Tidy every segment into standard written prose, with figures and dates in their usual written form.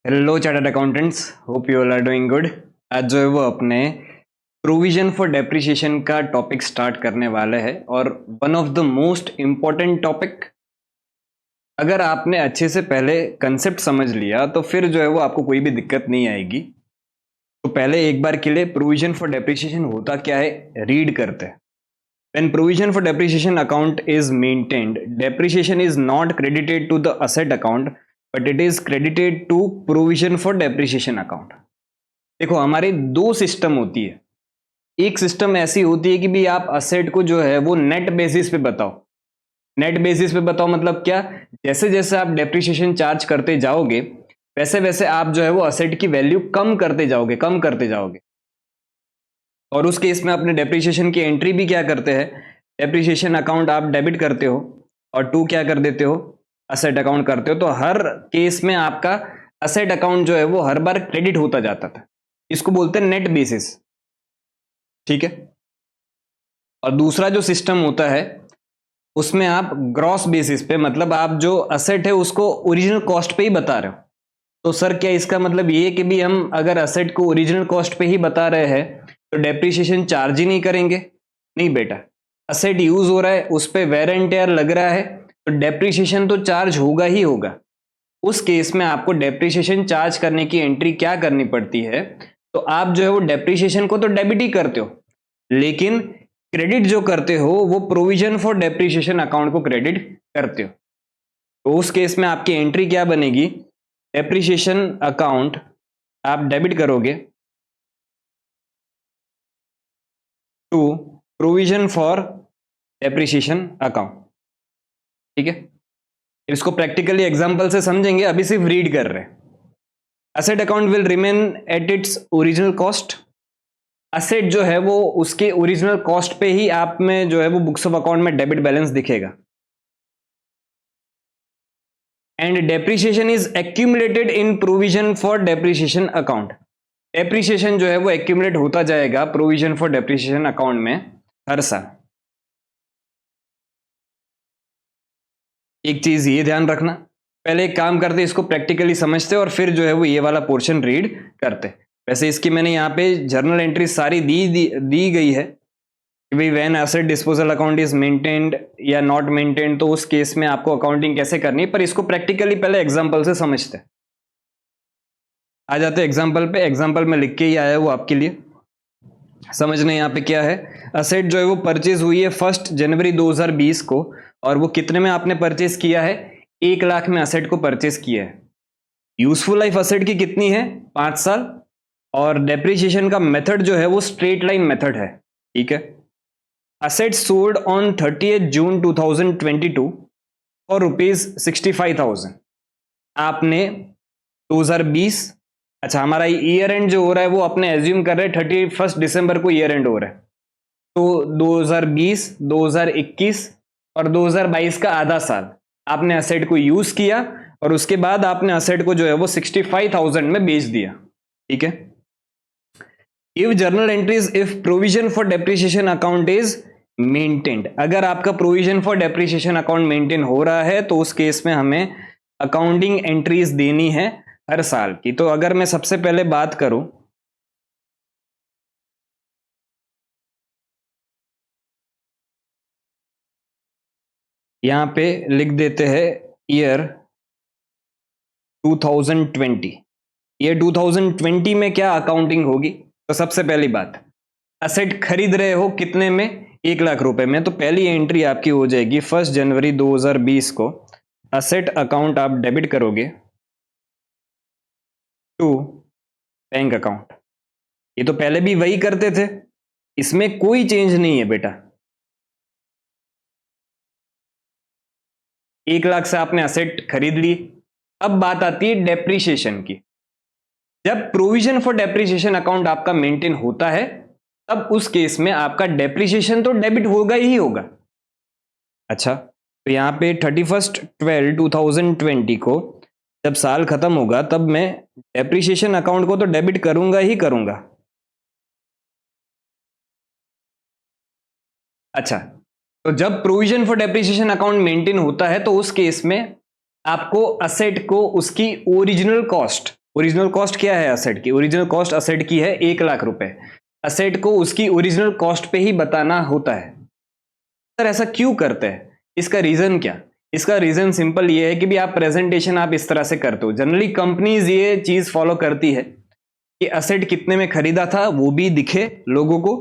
Hello chartered accountants, hope you all are doing good. आज जो है वो अपने प्रोविजन फॉर डेप्रिसिएशन का टॉपिक स्टार्ट करने वाले हैं और one of the most important topic. अगर आपने अच्छे से पहले कंसेप्ट समझ लिया तो फिर जो है वो आपको कोई भी दिक्कत नहीं आएगी। तो पहले एक बार के लिए प्रोविजन फॉर डेप्रिसिएशन होता क्या है रीड करते हैं। When provision for depreciation account is maintained, depreciation is not credited to the asset account, but it is credited to provision for depreciation account. देखो हमारी दो सिस्टम होती है। एक सिस्टम ऐसी होती है कि भी आप असेट को जो है वो नेट बेसिस पे बताओ। नेट बेसिस पे बताओ मतलब क्या, जैसे जैसे आप डेप्रिसिएशन चार्ज करते जाओगे वैसे वैसे आप जो है वो असेट की वैल्यू कम करते जाओगे। और उस केस में अपने डेप्रिसिएशन की एंट्री भी क्या करते हैं, डेप्रिसिएशन अकाउंट आप डेबिट करते हो और टू क्या कर देते हो, असेट अकाउंट करते हो। तो हर केस में आपका असेट अकाउंट जो है वो हर बार क्रेडिट होता जाता था। इसको बोलते हैं नेट बेसिस, ठीक है। और दूसरा जो सिस्टम होता है उसमें आप ग्रॉस बेसिस पे, मतलब आप जो असेट है उसको ओरिजिनल कॉस्ट पे ही बता रहे हो। तो सर क्या इसका मतलब ये कि भी हम अगर असेट को ओरिजिनल कॉस्ट पे ही बता रहे हैं तो डेप्रिसिएशन चार्ज ही नहीं करेंगे? नहीं बेटा, असेट यूज हो रहा है, उस पे वेयर एंड टेयर लग रहा है तो डेप्रिसिएशन तो चार्ज होगा ही होगा। उस केस में आपको डेप्रिसिएशन चार्ज करने की एंट्री क्या करनी पड़ती है, तो आप जो है वो डेप्रिसिएशन को तो डेबिट ही करते हो, लेकिन क्रेडिट जो करते हो वो प्रोविजन फॉर डेप्रिसिएशन अकाउंट को क्रेडिट करते हो। तो उस केस में आपकी एंट्री क्या बनेगी, डेप्रिसिएशन अकाउंट आप डेबिट करोगे to provision for depreciation account, ठीक है। इसको प्रैक्टिकली एग्जांपल से समझेंगे, अभी सिर्फ रीड कर रहे हैं। Asset account will remain at its original cost. Asset जो है वो उसके ओरिजिनल कॉस्ट पे ही आप में जो है वो बुक्स ऑफ अकाउंट में डेबिट बैलेंस दिखेगा। And depreciation is accumulated in provision for depreciation account. Depreciation जो है वो एक्यूमुलेट होता जाएगा प्रोविजन फॉर डेप्रिसिएशन अकाउंट में हर साल। एक चीज ये ध्यान रखना, पहले एक काम करते इसको प्रैक्टिकली समझते और फिर जो है वो ये वाला पोर्शन रीड करते। वैसे इसकी मैंने यहाँ पे जर्नल एंट्री सारी दी गई है कि भाई when asset disposal account is maintained या नॉट मेंटेन्ड, तो उस केस में आपको अकाउंटिंग कैसे करनी है, पर इसको प्रैक्टिकली पहले एग्जांपल से समझते। आ जाते एग्जांपल पे। एग्जांपल में लिख के ही आया वो आपके लिए समझने। यहाँ पे क्या है, असेट जो है वो परचेज हुई है 1 जनवरी 2020 को, और वो कितने में आपने परचेज किया है, 1 लाख में असेट को परचेज किया है। यूजफुल लाइफ असेट की कितनी है, 5 साल। और डेप्रिसिएशन का मेथड जो है वो स्ट्रेट लाइन मेथड है, ठीक है। Asset sold on 30 June 2022 for ₹65,000। आपने 2020, अच्छा हमारा ईयर एंड जो हो रहा है वो अपने एज्यूम कर रहे हैं 31 दिसंबर को ईयर एंड हो रहा है, तो 2020, 2021 और 2022 का आधा साल आपने असेट को यूज किया और उसके बाद आपने असेट को जो है वो 65,000 में बेच दिया, ठीक है। Give journal entries if provision for depreciation account is maintained. अगर आपका provision for depreciation account maintain हो रहा है तो उस केस में हमें अकाउंटिंग एंट्रीज देनी है हर साल की। तो अगर मैं सबसे पहले बात करूं, यहां पे लिख देते हैं ईयर 2020। ईयर 2020 में क्या अकाउंटिंग होगी, तो सबसे पहली बात, असेट खरीद रहे हो कितने में, 1 लाख रुपए में, तो पहली एंट्री आपकी हो जाएगी 1 जनवरी 2020 को असेट अकाउंट आप डेबिट करोगे टू बैंक अकाउंट। ये तो पहले भी वही करते थे, इसमें कोई चेंज नहीं है बेटा। 1 लाख से आपने असेट खरीद ली। अब बात आती है डेप्रिसिएशन की। जब प्रोविजन फॉर डेप्रिसिएशन अकाउंट आपका मेंटेन होता है तब उस केस में आपका डेप्रिसिएशन तो डेबिट होगा ही होगा। अच्छा, तो यहां पे 31/12/2020 को जब साल खत्म होगा तब मैं डेप्रिसिएशन अकाउंट को तो डेबिट करूंगा ही करूंगा। अच्छा, तो जब provision for depreciation account maintain होता है तो उस केस में आपको असेट को उसकी ओरिजिनल कॉस्ट, ओरिजिनल कॉस्ट क्या है असेट की? ओरिजिनल कॉस्ट असेट की है 1,00,000 रुपए। असेट को उसकी ओरिजिनल कॉस्ट पे ही बताना होता है। सर ऐसा क्यों करते हैं? इसका रीजन क्या? इसका रीजन सिंपल ये है कि भी आप प्रेजेंटेशन आप इस तरह से करते हो। जनरली कंपनीज ये चीज फॉलो करती है कि असेट कितने में खरीदा था वो भी दिखे लोगों को,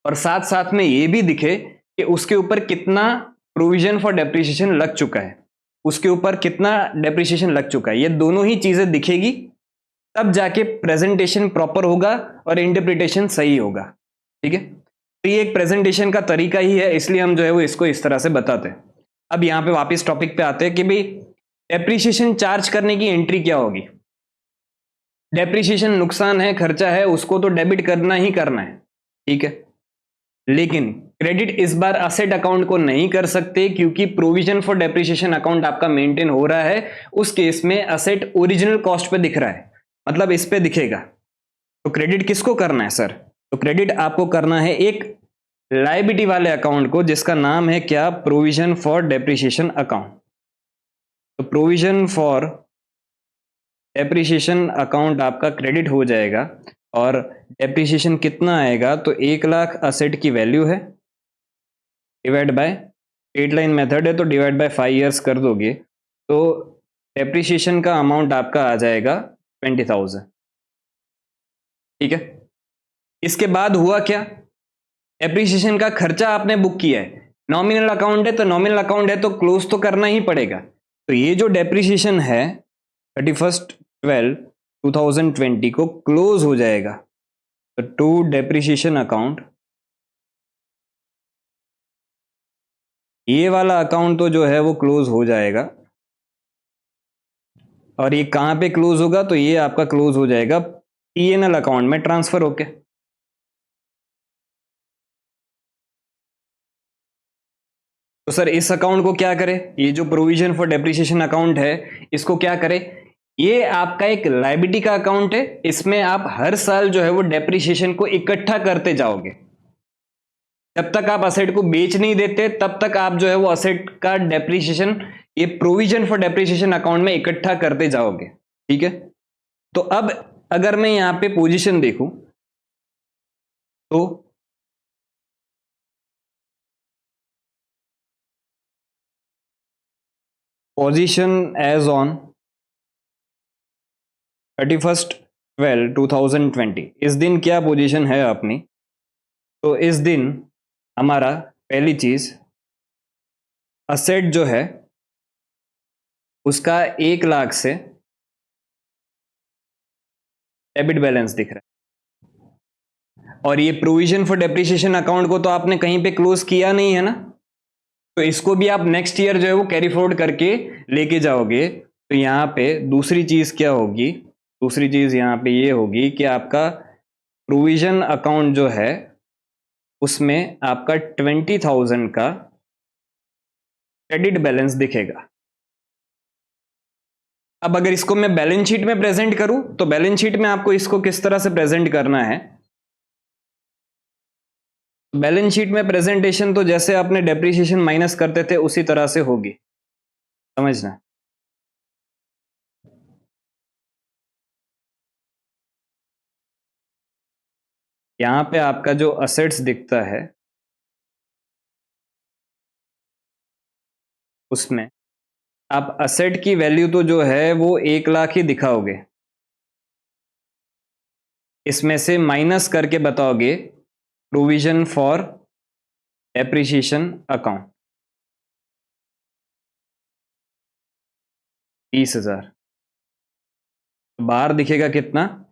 और साथ साथ में ये भी दिखे कि उसके ऊपर कितना प्रोविजन फॉर डेप्रिसिएशन लग चुका है, उसके ऊपर कितना डेप्रिसिएशन लग चुका है। ये दोनों ही चीजें दिखेगी तब जाके प्रेजेंटेशन प्रॉपर होगा और इंटरप्रिटेशन सही होगा। ठीक है, तो ये एक प्रेजेंटेशन का तरीका ही है, इसलिए हम जो है वो इसको इस तरह से बताते हैं। अब यहां पे वापस टॉपिक पे आते हैं कि भाई डेप्रिसिएशन चार्ज करने की एंट्री क्या होगी। डेप्रिसिएशन नुकसान है, खर्चा है, उसको तो डेबिट करना ही करना है। ठीक है, लेकिन क्रेडिट इस बार असेट अकाउंट को नहीं कर सकते क्योंकि प्रोविजन फॉर डेप्रिसिएशन अकाउंट आपका मेंटेन हो रहा है। उस केस में असेट ओरिजिनल कॉस्ट पे दिख रहा है, मतलब इस पे दिखेगा। तो क्रेडिट किसको करना है सर? तो क्रेडिट आपको करना है एक लायबिलिटी वाले अकाउंट को, जिसका नाम है क्या? Provision for depreciation account. तो प्रोविजन फॉर डेप्रिसिएशन अकाउंट आपका क्रेडिट हो जाएगा, और डेप्रिसिएशन कितना आएगा? तो 1,00,000 असेट की वैल्यू है, divide by straight line method है तो डिवाइड बाय 5 ईयर्स कर दोगे तो डेप्रिसिएशन का अमाउंट आपका आ जाएगा 20,000। ठीक है, इसके बाद हुआ क्या? डेप्रिसिएशन का खर्चा आपने बुक किया है, नॉमिनल अकाउंट है तो नॉमिनल अकाउंट है तो क्लोज तो करना ही पड़ेगा। तो ये जो डेप्रिसिएशन है 31/12/2020 को क्लोज हो जाएगा। तो टू डेप्रिसिएशन अकाउंट, ये वाला अकाउंट तो जो है वो क्लोज हो जाएगा, और ये कहां पे क्लोज होगा? तो ये आपका क्लोज हो जाएगा पीएनएल अकाउंट में ट्रांसफर होके। तो सर इस अकाउंट को क्या करें? ये जो प्रोविजन फॉर डेप्रिसिएशन अकाउंट है इसको क्या करें? ये आपका एक लायबिलिटी का अकाउंट है, इसमें आप हर साल जो है वो डेप्रिसिएशन को इकट्ठा करते जाओगे। जब तक आप असेट को बेच नहीं देते तब तक आप जो है वो असेट का डेप्रिसिएशन ये प्रोविजन फॉर डेप्रिसिएशन अकाउंट में इकट्ठा करते जाओगे। ठीक है, तो अब अगर मैं यहां पे पोजीशन देखूं तो पोजीशन एज ऑन 31/12/2020, इस दिन क्या पोजीशन है अपनी? तो इस दिन हमारा पहली चीज असेट जो है उसका 1,00,000 से डेबिट बैलेंस दिख रहा है, और ये प्रोविजन फॉर डेप्रिसिएशन अकाउंट को तो आपने कहीं पे क्लोज किया नहीं है ना, तो इसको भी आप नेक्स्ट ईयर जो है वो कैरी फॉरवर्ड करके लेके जाओगे। तो यहाँ पे दूसरी चीज क्या होगी? दूसरी चीज यहाँ पे ये होगी कि आपका प्रोविजन अकाउंट जो है उसमें आपका 20,000 का क्रेडिट बैलेंस दिखेगा। अब अगर इसको मैं बैलेंस शीट में प्रेजेंट करूं तो बैलेंस शीट में आपको इसको किस तरह से प्रेजेंट करना है? बैलेंस शीट में प्रेजेंटेशन तो जैसे आपने डेप्रिसिएशन माइनस करते थे उसी तरह से होगी, समझना। यहां पे आपका जो असेट्स दिखता है उसमें आप असेट की वैल्यू तो जो है वो 1,00,000 ही दिखाओगे, इसमें से माइनस करके बताओगे प्रोविजन फॉर डेप्रिसिएशन अकाउंट 30,000, बाहर दिखेगा कितना?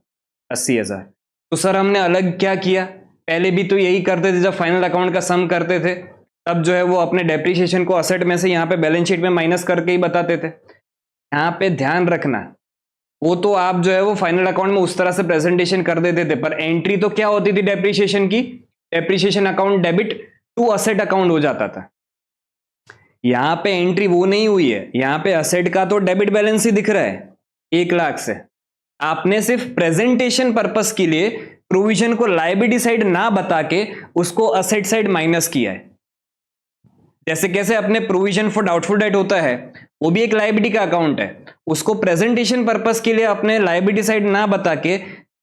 80,000। तो सर हमने अलग क्या किया? पहले भी तो यही करते थे, जब फाइनल अकाउंट का सम करते थे तब जो है वो अपने डेप्रिसिएशन को असेट में से यहाँ पे बैलेंस शीट में माइनस करके ही बताते थे। यहाँ पे ध्यान रखना, वो तो आप जो है वो फाइनल अकाउंट में उस तरह से प्रेजेंटेशन कर देते थे, पर एंट्री तो क्या होती थी डेप्रिसिएशन की? Depreciation account debit to asset account हो जाता था। यहां पे एंट्री वो नहीं हुई है, यहां पे असेट का तो डेबिट बैलेंस ही दिख रहा है 1,00,000 से। आपने सिर्फ प्रेजेंटेशन पर्पस के लिए प्रोविजन को लायबिलिटी साइड ना बता के उसको असेट साइड माइनस किया है। जैसे कैसे अपने प्रोविजन फॉर डाउटफुल डेट होता है वो भी एक लायबिलिटी का अकाउंट है, उसको प्रेजेंटेशन पर्पस के लिए अपने लायबिलिटी साइड ना बता के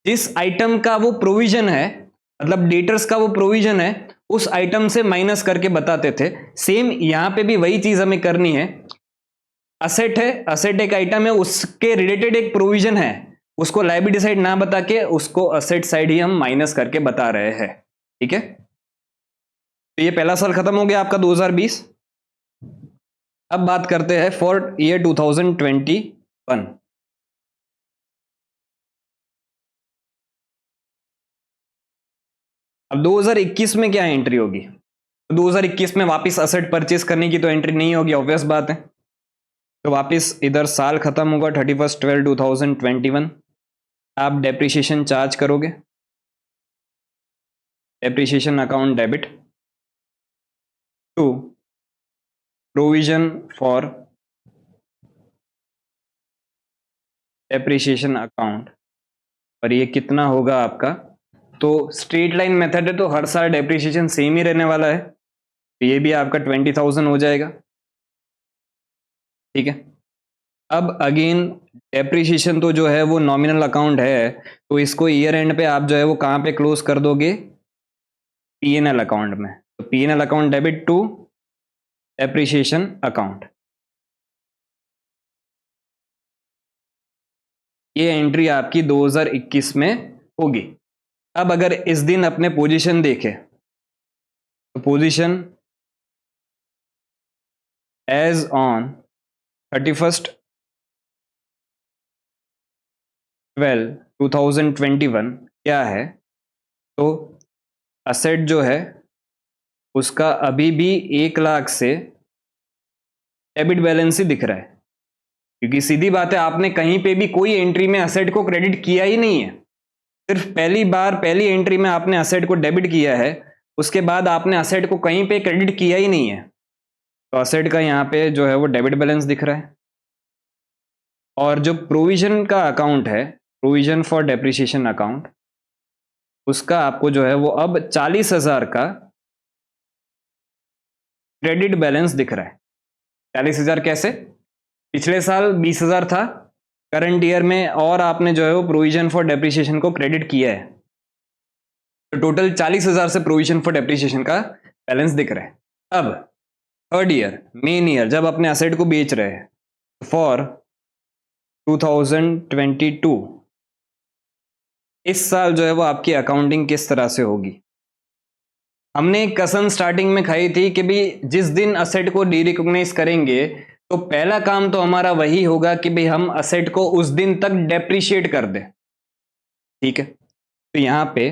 जिस आइटम का वो प्रोविजन है, मतलब डेटर्स का वो प्रोविजन है, उस आइटम से माइनस करके बताते थे। सेम यहां पे भी वही चीज हमें करनी है। असेट है, असेट एक आइटम है, उसके रिलेटेड एक प्रोविजन है, उसको लायबिलिटी साइड ना बता के उसको असेट साइड ही हम माइनस करके बता रहे हैं। ठीक है, तो ये पहला साल खत्म हो गया आपका 2020। अब बात करते हैं फॉर ईयर 2021। अब 2021 में क्या एंट्री होगी? तो 2021 में वापस असेट परचेस करने की तो एंट्री नहीं होगी, ऑब्वियस बात है। तो वापस इधर साल खत्म होगा 31/12/2021, आप डेप्रिसिएशन चार्ज करोगे, depreciation account debit to provision for depreciation account. और ये कितना होगा आपका? तो स्ट्रेट लाइन मेथड है तो हर साल डेप्रिसिएशन सेम ही रहने वाला है, तो ये भी आपका 20,000 हो जाएगा। ठीक है, अब अगेन डेप्रिसिएशन तो जो है वो नॉमिनल अकाउंट है, तो इसको ईयर एंड पे आप जो है वो कहां पे क्लोज कर दोगे? पीएनएल अकाउंट में। तो PNL account debit to depreciation account. ये एंट्री आपकी 2021 में होगी। अब अगर इस दिन अपने पोजीशन देखें तो पोजीशन एज ऑन 31/12/2021 क्या है? तो असेट जो है उसका अभी भी 1 लाख से डेबिट बैलेंस ही दिख रहा है, क्योंकि सीधी बात है आपने कहीं पे भी कोई एंट्री में असेट को क्रेडिट किया ही नहीं है। सिर्फ पहली बार पहली एंट्री में आपने असेट को डेबिट किया है, उसके बाद आपने असेट को कहीं पे क्रेडिट किया ही नहीं है। तो असेट का यहाँ पे जो है वो डेबिट बैलेंस दिख रहा है, और जो प्रोविजन का अकाउंट है, प्रोविजन फॉर डेप्रिसिएशन अकाउंट, उसका आपको जो है वो अब 40,000 का क्रेडिट बैलेंस दिख रहा है। 40,000 कैसे? पिछले साल 20,000 था, करंट ईयर में और आपने जो है वो प्रोविजन फॉर डेप्रिसिएशन को क्रेडिट किया है, तो टोटल 40,000 से प्रोविजन फॉर डेप्रिसिएशन का बैलेंस दिख रहा है। अब थर्ड ईयर, मेन ईयर, जब अपने असेट को बेच रहे हैं, फॉर 2022, इस साल जो है वो आपकी अकाउंटिंग किस तरह से होगी? हमने एक कसम स्टार्टिंग में खाई थी कि भी जिस दिन असेट को डी रिकॉग्नाइज करेंगे तो पहला काम तो हमारा वही होगा कि भाई हम असेट को उस दिन तक डेप्रिशिएट कर दें। ठीक है, तो यहां पे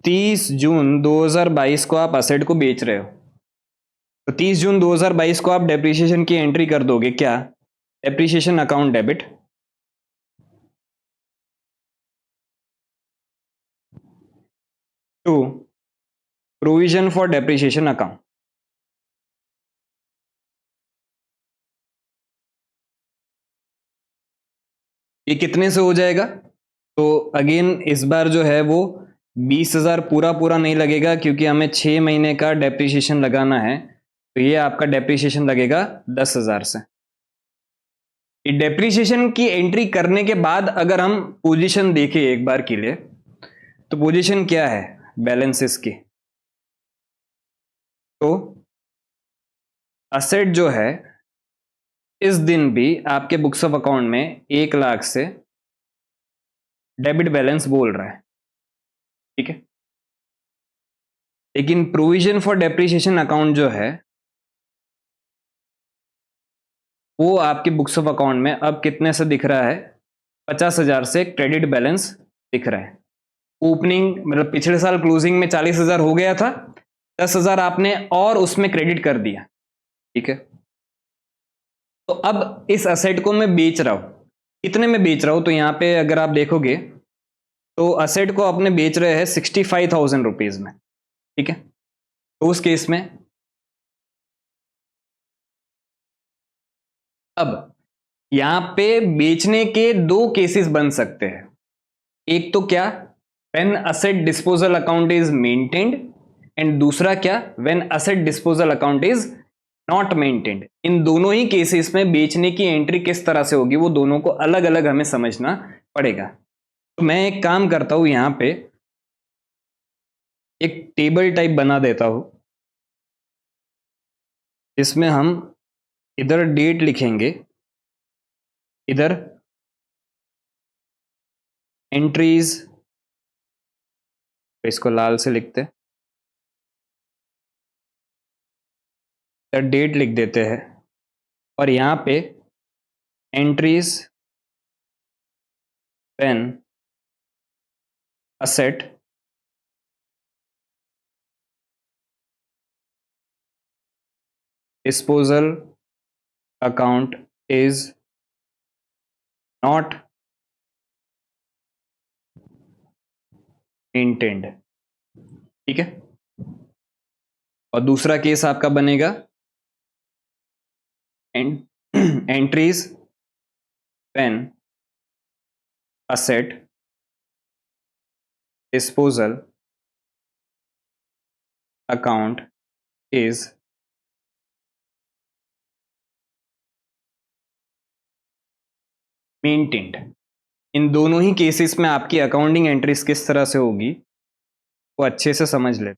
30 जून 2022 को आप असेट को बेच रहे हो, तो 30 जून 2022 को आप डेप्रिसिएशन की एंट्री कर दोगे क्या? Depreciation account debit to provision for depreciation account. ये कितने से हो जाएगा? तो अगेन इस बार जो है वो 20,000 पूरा पूरा नहीं लगेगा, क्योंकि हमें 6 महीने का डेप्रिसिएशन लगाना है, तो ये आपका डेप्रिसिएशन लगेगा 10,000 से। डेप्रिसिएशन की एंट्री करने के बाद अगर हम पोजीशन देखें एक बार के लिए, तो पोजीशन क्या है बैलेंसेस की? तो असेट जो है इस दिन भी आपके बुक्स ऑफ अकाउंट में 1 लाख से डेबिट बैलेंस बोल रहा है। ठीक है, लेकिन प्रोविजन फॉर डेप्रिसिएशन अकाउंट जो है वो आपके बुक्स ऑफ अकाउंट में अब कितने से दिख रहा है? 50,000 से क्रेडिट बैलेंस दिख रहा है। ओपनिंग मतलब पिछले साल क्लोजिंग में 40,000 हो गया था, 10,000 आपने और उसमें क्रेडिट कर दिया। ठीक है, तो अब इस असेट को मैं बेच रहा हूं, कितने में बेच रहा हूं? तो यहां पे अगर आप देखोगे तो असेट को अपने बेच रहे हैं 65,000 रुपीज में। ठीक है, तो उस केस में अब यहां पे बेचने के दो केसेस बन सकते हैं। एक तो क्या, when asset disposal account is maintained, and दूसरा क्या, when asset disposal account is not maintained. इन दोनों ही केसेस में बेचने की एंट्री किस तरह से होगी वो दोनों को अलग अलग हमें समझना पड़ेगा। तो मैं एक काम करता हूं, यहां पे एक टेबल टाइप बना देता हूं जिसमें हम इधर डेट लिखेंगे, इधर एंट्रीज, इसको लाल से लिखते हैं, इधर डेट लिख देते हैं, और यहां पे entries when asset disposal account is not maintained। ठीक है, और दूसरा केस आपका बनेगा entries when asset disposal account is maintained. इन दोनों ही केसेस में आपकी अकाउंटिंग एंट्रीज किस तरह से होगी वो अच्छे से समझ ले।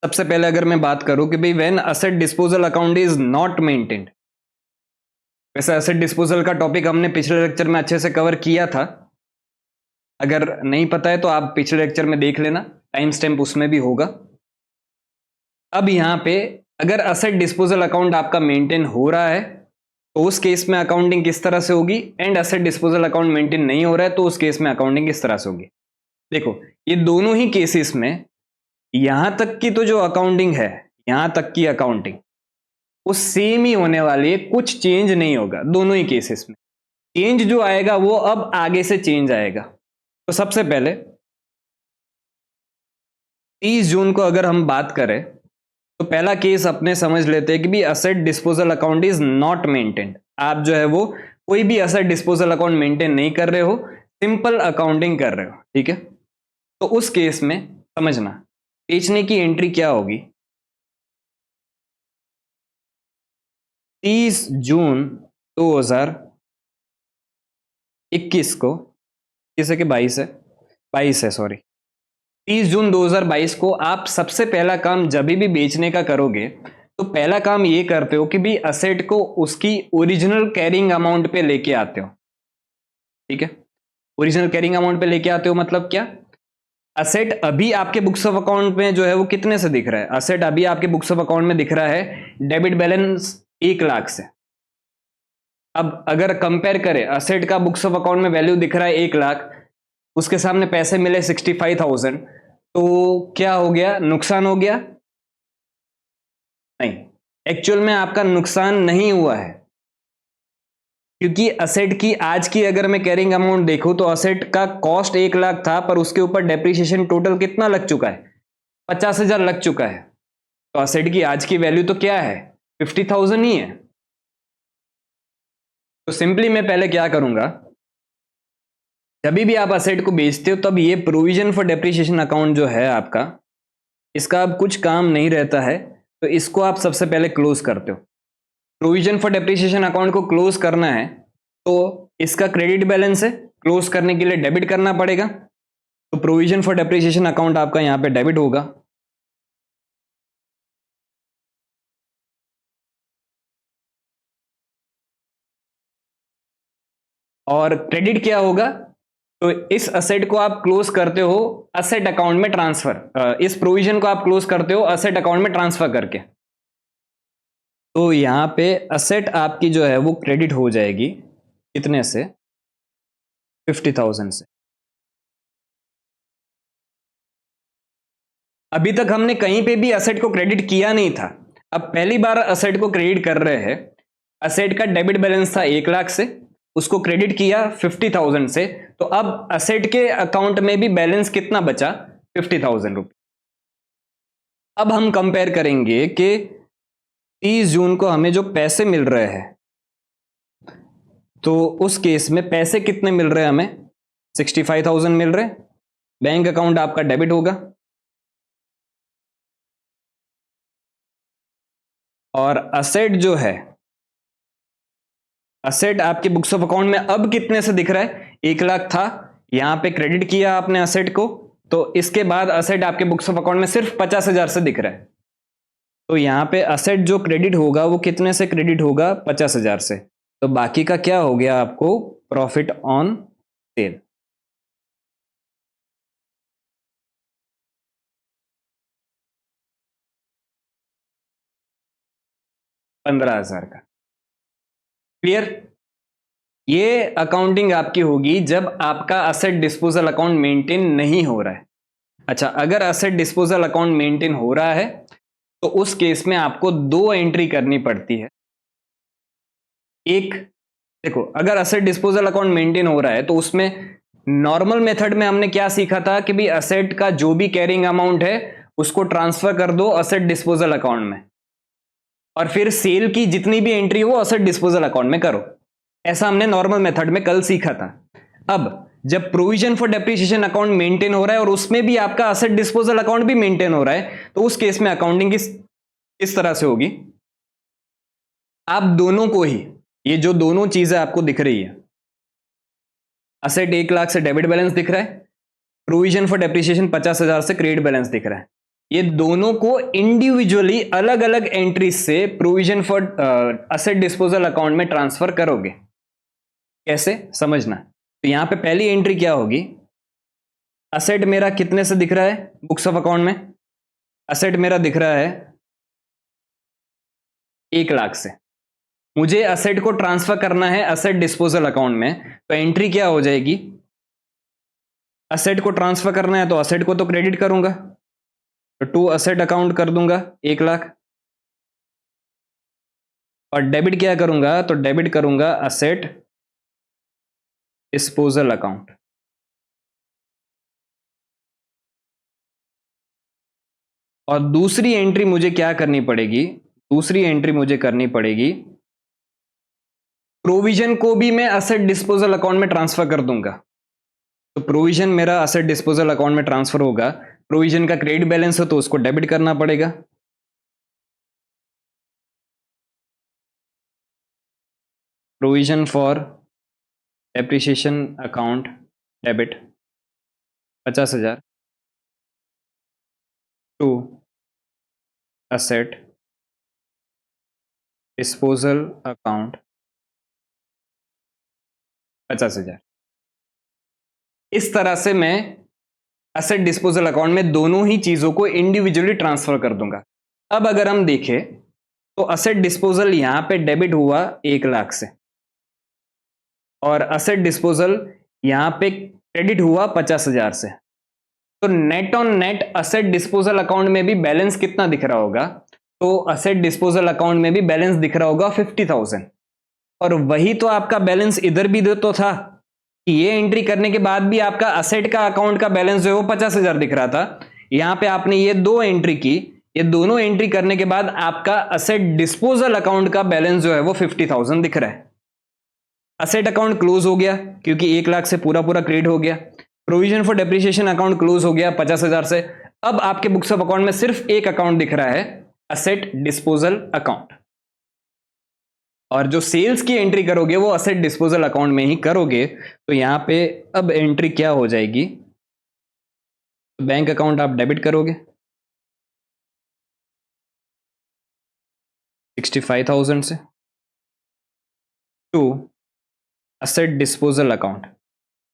सबसे पहले अगर मैं बात करूं कि भाई when asset disposal account is not maintained, वैसे एसेट डिस्पोजल का टॉपिक हमने पिछले लेक्चर में अच्छे से कवर किया था। अगर नहीं पता है तो आप पिछले लेक्चर में देख लेना, टाइम स्टैम्प उसमें भी होगा। अब यहां पे अगर असेट डिस्पोजल अकाउंट आपका मेंटेन हो रहा है तो उस केस में अकाउंटिंग किस तरह से होगी, and asset disposal account maintain नहीं हो रहा है तो उस केस में अकाउंटिंग किस तरह से होगी। देखो, ये दोनों ही केसेस में यहां तक की तो जो अकाउंटिंग है, यहां तक की अकाउंटिंग वो सेम ही होने वाली है, कुछ चेंज नहीं होगा दोनों ही केसेस में। चेंज जो आएगा वो अब आगे से चेंज आएगा। तो सबसे पहले 30 जून को अगर हम बात करें तो पहला केस अपने समझ लेते हैं कि भी asset disposal account is not maintained. आप जो है वो कोई भी असेट डिस्पोजल अकाउंट मेंटेन नहीं कर रहे हो, सिंपल अकाउंटिंग कर रहे हो। ठीक है, तो उस केस में समझना बेचने की एंट्री क्या होगी। 30 जून 2021 को, किसे के 22 है सॉरी, 30 जून 2022 को आप सबसे पहला काम जब भी बेचने का करोगे तो पहला काम ये करते हो कि भी असेट को उसकी ओरिजिनल कैरिंग अमाउंट पे लेके आते हो। ठीक है, ओरिजिनल कैरिंग अमाउंट पे लेके आते हो मतलब क्या, असेट अभी आपके बुक्स ऑफ अकाउंट में जो है वो कितने से दिख रहा है, असेट अभी आपके बुक्स ऑफ अकाउंट में दिख रहा है डेबिट बैलेंस 1 लाख से। अब अगर कंपेयर करें, असेट का बुक्स ऑफ अकाउंट में वैल्यू दिख रहा है 1 लाख, उसके सामने पैसे मिले 65,000, तो क्या हो गया, नुकसान हो गया? नहीं, एक्चुअल में आपका नुकसान नहीं हुआ है, क्योंकि असेट की आज की अगर मैं कैरिंग अमाउंट देखूं तो असेट का कॉस्ट 1 लाख था, पर उसके ऊपर डेप्रिसिएशन टोटल कितना लग चुका है, 50,000 लग चुका है। तो असेट की आज की वैल्यू तो क्या है, 50,000 ही है। तो सिंपली मैं पहले क्या करूंगा, जब भी आप असेट को बेचते हो तब ये प्रोविजन फॉर डेप्रिसिएशन अकाउंट जो है आपका, इसका अब कुछ काम नहीं रहता है, तो इसको आप सबसे पहले क्लोज करते हो। प्रोविजन फॉर डेप्रिसिएशन अकाउंट को क्लोज करना है तो इसका क्रेडिट बैलेंस है, क्लोज करने के लिए डेबिट करना पड़ेगा, तो प्रोविजन फॉर डेप्रिसिएशन अकाउंट आपका यहां पे डेबिट होगा। और क्रेडिट क्या होगा, तो इस असेट को आप क्लोज करते हो असेट अकाउंट में ट्रांसफर, इस प्रोविजन को आप क्लोज करते हो असेट अकाउंट में ट्रांसफर करके। तो यहां पे असेट आपकी जो है वो क्रेडिट हो जाएगी कितने से, 50,000 से। अभी तक हमने कहीं पे भी असेट को क्रेडिट किया नहीं था, अब पहली बार असेट को क्रेडिट कर रहे हैं। असेट का डेबिट बैलेंस था 1 लाख से, उसको क्रेडिट किया 50,000 से, तो अब असेट के अकाउंट में भी बैलेंस कितना बचा, 50,000 रुपये। अब हम कंपेयर करेंगे कि 30 जून को हमें जो पैसे मिल रहे हैं, तो उस केस में पैसे कितने मिल रहे हैं हमें? 65,000 मिल रहे हैं। बैंक अकाउंट आपका डेबिट होगा और असेट जो है, असेट आपके बुक्स ऑफ अकाउंट में अब कितने से दिख रहा है? 1 लाख था, यहां पे क्रेडिट किया आपने असेट को, तो इसके बाद असेट आपके बुक्स ऑफ अकाउंट में सिर्फ 50,000 से दिख रहा है। तो यहां पे असेट जो क्रेडिट होगा वो कितने से क्रेडिट होगा? 50,000 से। तो बाकी का क्या हो गया आपको? Profit on sale. $15,000 का। क्लियर? ये अकाउंटिंग आपकी होगी जब आपका असेट डिस्पोजल अकाउंट मेंटेन नहीं हो रहा है। अच्छा, अगर असेट डिस्पोजल अकाउंट मेंटेन हो रहा है तो उस केस में आपको 2 एंट्री करनी पड़ती है। एक, देखो, अगर असेट डिस्पोजल अकाउंट मेंटेन हो रहा है तो उसमें नॉर्मल मेथड में हमने क्या सीखा था कि भी असेट का जो भी कैरिंग अमाउंट है उसको ट्रांसफर कर दो असेट डिस्पोजल अकाउंट में, और फिर सेल की जितनी भी एंट्री हो असेट डिस्पोजल अकाउंट में करो। ऐसा हमने नॉर्मल मेथड में कल सीखा था। अब जब provision for depreciation account maintain हो रहा है और उसमें भी आपका असेट डिस्पोजल अकाउंट भी मेंटेन हो रहा है, तो उस केस में अकाउंटिंग किस तरह से होगी? आप दोनों को ही, ये जो दोनों चीजें आपको दिख रही है, असेट 1 लाख से डेबिट बैलेंस दिख रहा है, प्रोविजन फॉर डेप्रिसिएशन 50,000 से क्रेडिट बैलेंस दिख रहा है, ये दोनों को इंडिविजुअली अलग अलग एंट्री से provision for asset disposal account में ट्रांसफर करोगे। कैसे समझना? तो यहां पे पहली एंट्री क्या होगी? असेट मेरा कितने से दिख रहा है बुक्स ऑफ अकाउंट में? असेट मेरा दिख रहा है 1 लाख से। मुझे असेट को ट्रांसफर करना है असेट डिस्पोजल अकाउंट में, तो एंट्री क्या हो जाएगी? असेट को ट्रांसफर करना है तो असेट को तो क्रेडिट करूंगा, तो टू असेट अकाउंट कर दूंगा 1 लाख, और डेबिट क्या करूंगा? तो डेबिट करूंगा असेट डिस्पोजल अकाउंट। और दूसरी एंट्री मुझे क्या करनी पड़ेगी? दूसरी एंट्री मुझे करनी पड़ेगी, प्रोविजन को भी मैं असेट डिस्पोजल अकाउंट में ट्रांसफर कर दूंगा। तो प्रोविजन मेरा असेट डिस्पोजल अकाउंट में ट्रांसफर होगा, प्रोविजन का क्रेडिट बैलेंस हो तो उसको डेबिट करना पड़ेगा। Provision for depreciation account debit 50,000 to asset disposal account 50,000। इस तरह से मैं असेट डिस्पोजल अकाउंट में दोनों ही चीजों को इंडिविजुअली ट्रांसफर कर दूंगा। अब अगर हम देखें तो असेट डिस्पोजल यहां पे डेबिट हुआ 1 लाख से, और असेट डिस्पोजल यहां पे क्रेडिट हुआ 50,000 से। तो net on net asset disposal account में भी बैलेंस कितना दिख रहा होगा? तो असेट डिस्पोजल अकाउंट में भी बैलेंस दिख रहा होगा 50,000। और वही तो आपका बैलेंस इधर भी तो था कि ये एंट्री करने के बाद भी आपका असेट का अकाउंट का बैलेंस जो है वो 50,000 दिख रहा था। यहां पे आपने ये 2 एंट्री की, ये दोनों एंट्री करने के बाद आपका असेट डिस्पोजल अकाउंट का बैलेंस जो है वो 50,000 दिख रहा है। असेट अकाउंट क्लोज हो गया क्योंकि 1 लाख से पूरा पूरा क्रेडिट हो गया। Provision for depreciation account close हो गया 50,000 से। अब आपके बुक्स ऑफ अकाउंट में सिर्फ एक अकाउंट दिख रहा है, असेट डिस्पोजल अकाउंट। और जो सेल्स की एंट्री करोगे वो असेट डिस्पोजल अकाउंट में ही करोगे। तो यहां पे अब एंट्री क्या हो जाएगी? बैंक अकाउंट आप डेबिट करोगे 65,000 से टू असेट डिस्पोजल अकाउंट।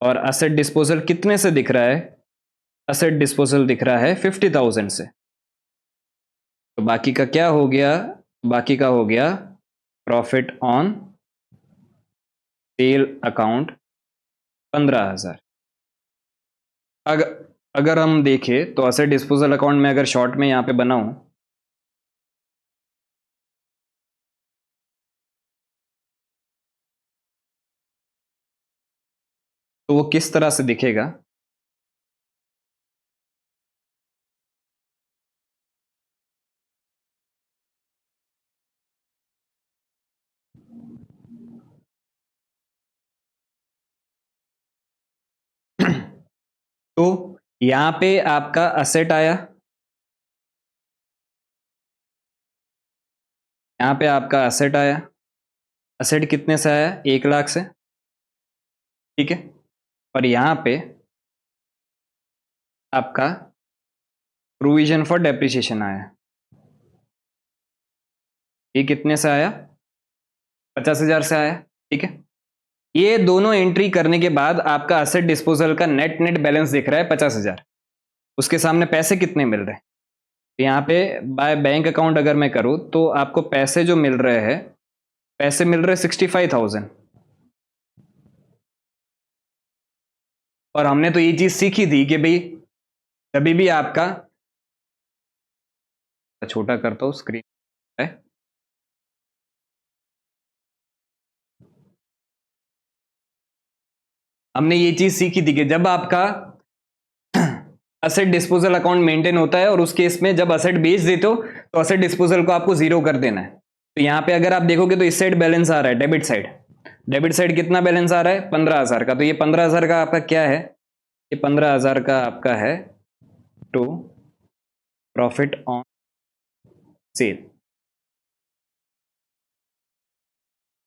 और असेट डिस्पोजल कितने से दिख रहा है? असेट डिस्पोजल दिख रहा है 50,000 से। तो बाकी का क्या हो गया? बाकी का हो गया प्रॉफिट ऑन सेल अकाउंट 15,000। अगर अगर हम देखें तो असेट डिस्पोजल अकाउंट में अगर शॉर्ट में यहां पे बनाऊं तो वो किस तरह से दिखेगा? तो यहां पे आपका असेट आया, यहां पे आपका असेट आया, असेट कितने से आया, 1 लाख से, ठीक है। और यहां पे आपका प्रोविजन फॉर डेप्रिसिएशन आया, ये कितने से आया, 50,000 से आया, ठीक है। ये दोनों एंट्री करने के बाद आपका असेट डिस्पोजल का नेट नेट बैलेंस दिख रहा है 50,000, उसके सामने पैसे कितने मिल रहे हैं, तो यहाँ पे बाय बैंक अकाउंट अगर मैं करूं तो आपको पैसे जो मिल रहे हैं, पैसे मिल रहे 65,000। और हमने तो ये चीज सीखी थी कि भाई कभी भी आपका, छोटा करता हूं स्क्रीन है, हमने ये चीज सीखी थी कि जब आपका असेट डिस्पोजल अकाउंट मेंटेन होता है और उस केस में जब असेट बेच देते हो तो असेट डिस्पोजल को आपको जीरो कर देना है। तो यहां पे अगर आप देखोगे तो इस साइड बैलेंस आ रहा है, डेबिट साइड, डेबिट साइड कितना बैलेंस आ रहा है, 15,000 का। तो ये 15,000 का आपका क्या है, ये 15,000 का आपका है टू प्रॉफिट ऑन सेल।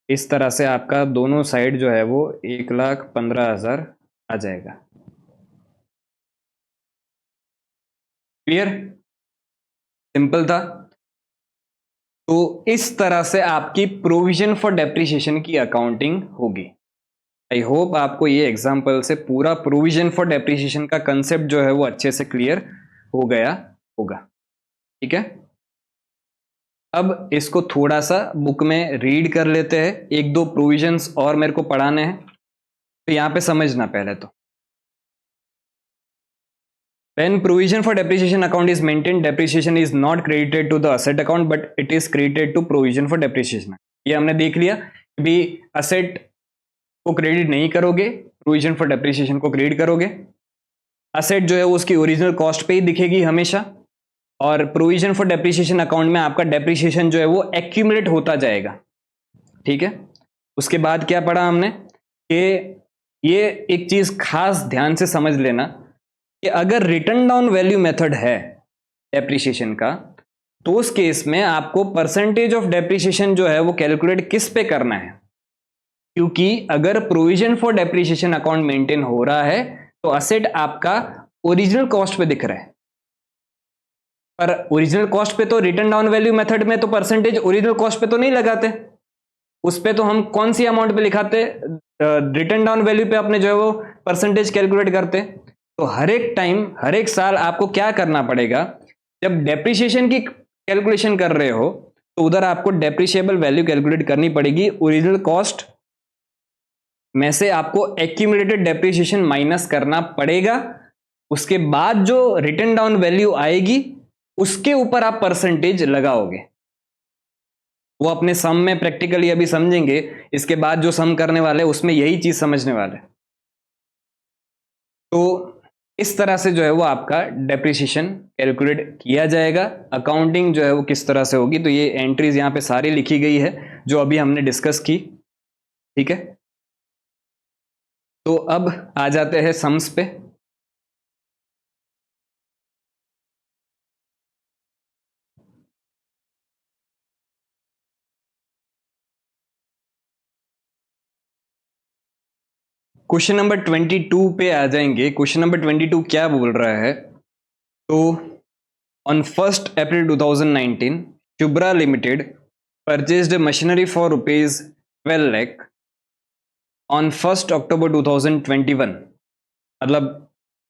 इस तरह से आपका दोनों साइड जो है वो 1,15,000 आ जाएगा। क्लियर, सिंपल था। तो इस तरह से आपकी प्रोविजन फॉर डेप्रिसिएशन की अकाउंटिंग होगी। आई होप आपको ये एग्जांपल से पूरा प्रोविजन फॉर डेप्रिसिएशन का कंसेप्ट जो है वो अच्छे से क्लियर हो गया होगा, ठीक है। अब इसको थोड़ा सा बुक में रीड कर लेते हैं, एक दो प्रोविजंस और मेरे को पढ़ाने हैं, तो यहां पे समझना पहले तो। When provision for depreciation account is maintained, depreciation is not credited to the asset account, but it is credited to provision for depreciation। ये हमने देख लिया कि भी असेट को क्रेडिट नहीं करोगे, प्रोविजन फॉर डेप्रिसिएशन को क्रेडिट करोगे। असेट जो है वो उसकी ओरिजिनल कॉस्ट पे ही दिखेगी हमेशा, और प्रोविजन फॉर डेप्रिसिएशन अकाउंट में आपका डेप्रिसिएशन जो है वो एक्यूमुलेट होता जाएगा, ठीक है। उसके बाद क्या पढ़ा हमने कि ये एक चीज खास ध्यान से समझ लेना कि अगर रिटर्न डाउन वैल्यू मेथड है डेप्रिसिएशन का, तो उस केस में आपको परसेंटेज ऑफ डेप्रिसिएशन जो है वो कैलकुलेट किस पे करना है, क्योंकि अगर provision for depreciation account maintain हो रहा है तो असेट आपका ओरिजिनल कॉस्ट पे दिख रहा है। पर ओरिजिनल कॉस्ट पे तो रिटर्न डाउन वैल्यू मेथड में तो परसेंटेज ओरिजिनल कॉस्ट पे तो नहीं लगाते, उस पे तो हम कौन सी अमाउंट पे लिखाते, रिटर्न डाउन वैल्यू पे अपने जो है वो परसेंटेज कैलकुलेट करते। तो हर एक टाइम, हर एक साल आपको क्या करना पड़ेगा, जब डेप्रिसिएशन की कैलकुलेशन कर रहे हो तो उधर आपको डेप्रिशिएबल वैल्यू कैलकुलेट करनी पड़ेगी, ओरिजिनल कॉस्ट में से आपको एक्यूमुलेटेड डेप्रिसिएशन माइनस करना पड़ेगा। उसके बाद जो रिटर्न डाउन वैल्यू आएगी उसके ऊपर आप परसेंटेज लगाओगे। वो अपने सम में प्रैक्टिकली अभी समझेंगे, इसके बाद जो सम करने वाले उसमें यही चीज समझने वाले। तो इस तरह से जो है वो आपका डेप्रिसिएशन कैलकुलेट किया जाएगा। अकाउंटिंग जो है वो किस तरह से होगी, तो ये एंट्रीज यहां पे सारी लिखी गई है जो अभी हमने डिस्कस की, ठीक है। तो अब आ जाते हैं सम्स पे। क्वेश्चन नंबर 22 पे आ जाएंगे। क्वेश्चन नंबर 22 क्या बोल रहा है, तो on 1 April 2019 Shubhra limited purchased machinery for ₹12 lakh on 1 अक्टूबर 2021। मतलब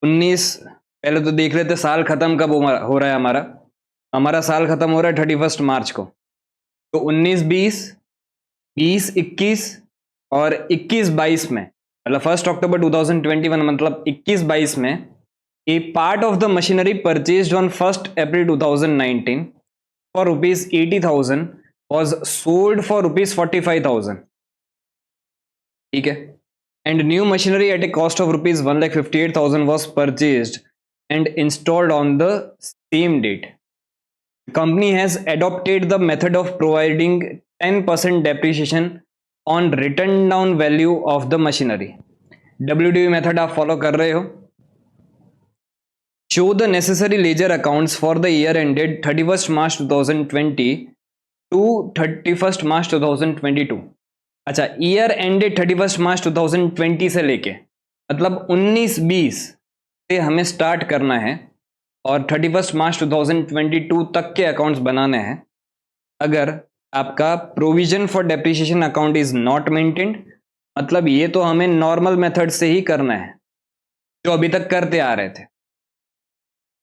19, पहले तो देख लेते साल खत्म कब हो रहा है हमारा, हमारा साल खत्म हो रहा है 31 मार्च को। तो 19-20, 20-21 और 21-22 में, मतलब 1 अक्टूबर 2021 मतलब 21-22 में, a part of the machinery purchased on 1 April 2019 for ₹80,000 was sold for ₹45,000, ठीक है। And new machinery at a cost of ₹1,58,000 was purchased and installed on the same date. Company has adopted the method of providing 10% depreciation on written down value of the machinery. WDV method आप follow कर रहे हो। Show the necessary ledger accounts for the year ended 31 March 2020 to 31 March 2022। अच्छा, year ended 31 March 2020 से लेके मतलब 19-20 से हमें स्टार्ट करना है और 31 मार्च 2022 तक के अकाउंट्स बनाने हैं। अगर आपका provision for depreciation account is not maintained, मतलब ये तो हमें नॉर्मल मेथड से ही करना है जो अभी तक करते आ रहे थे,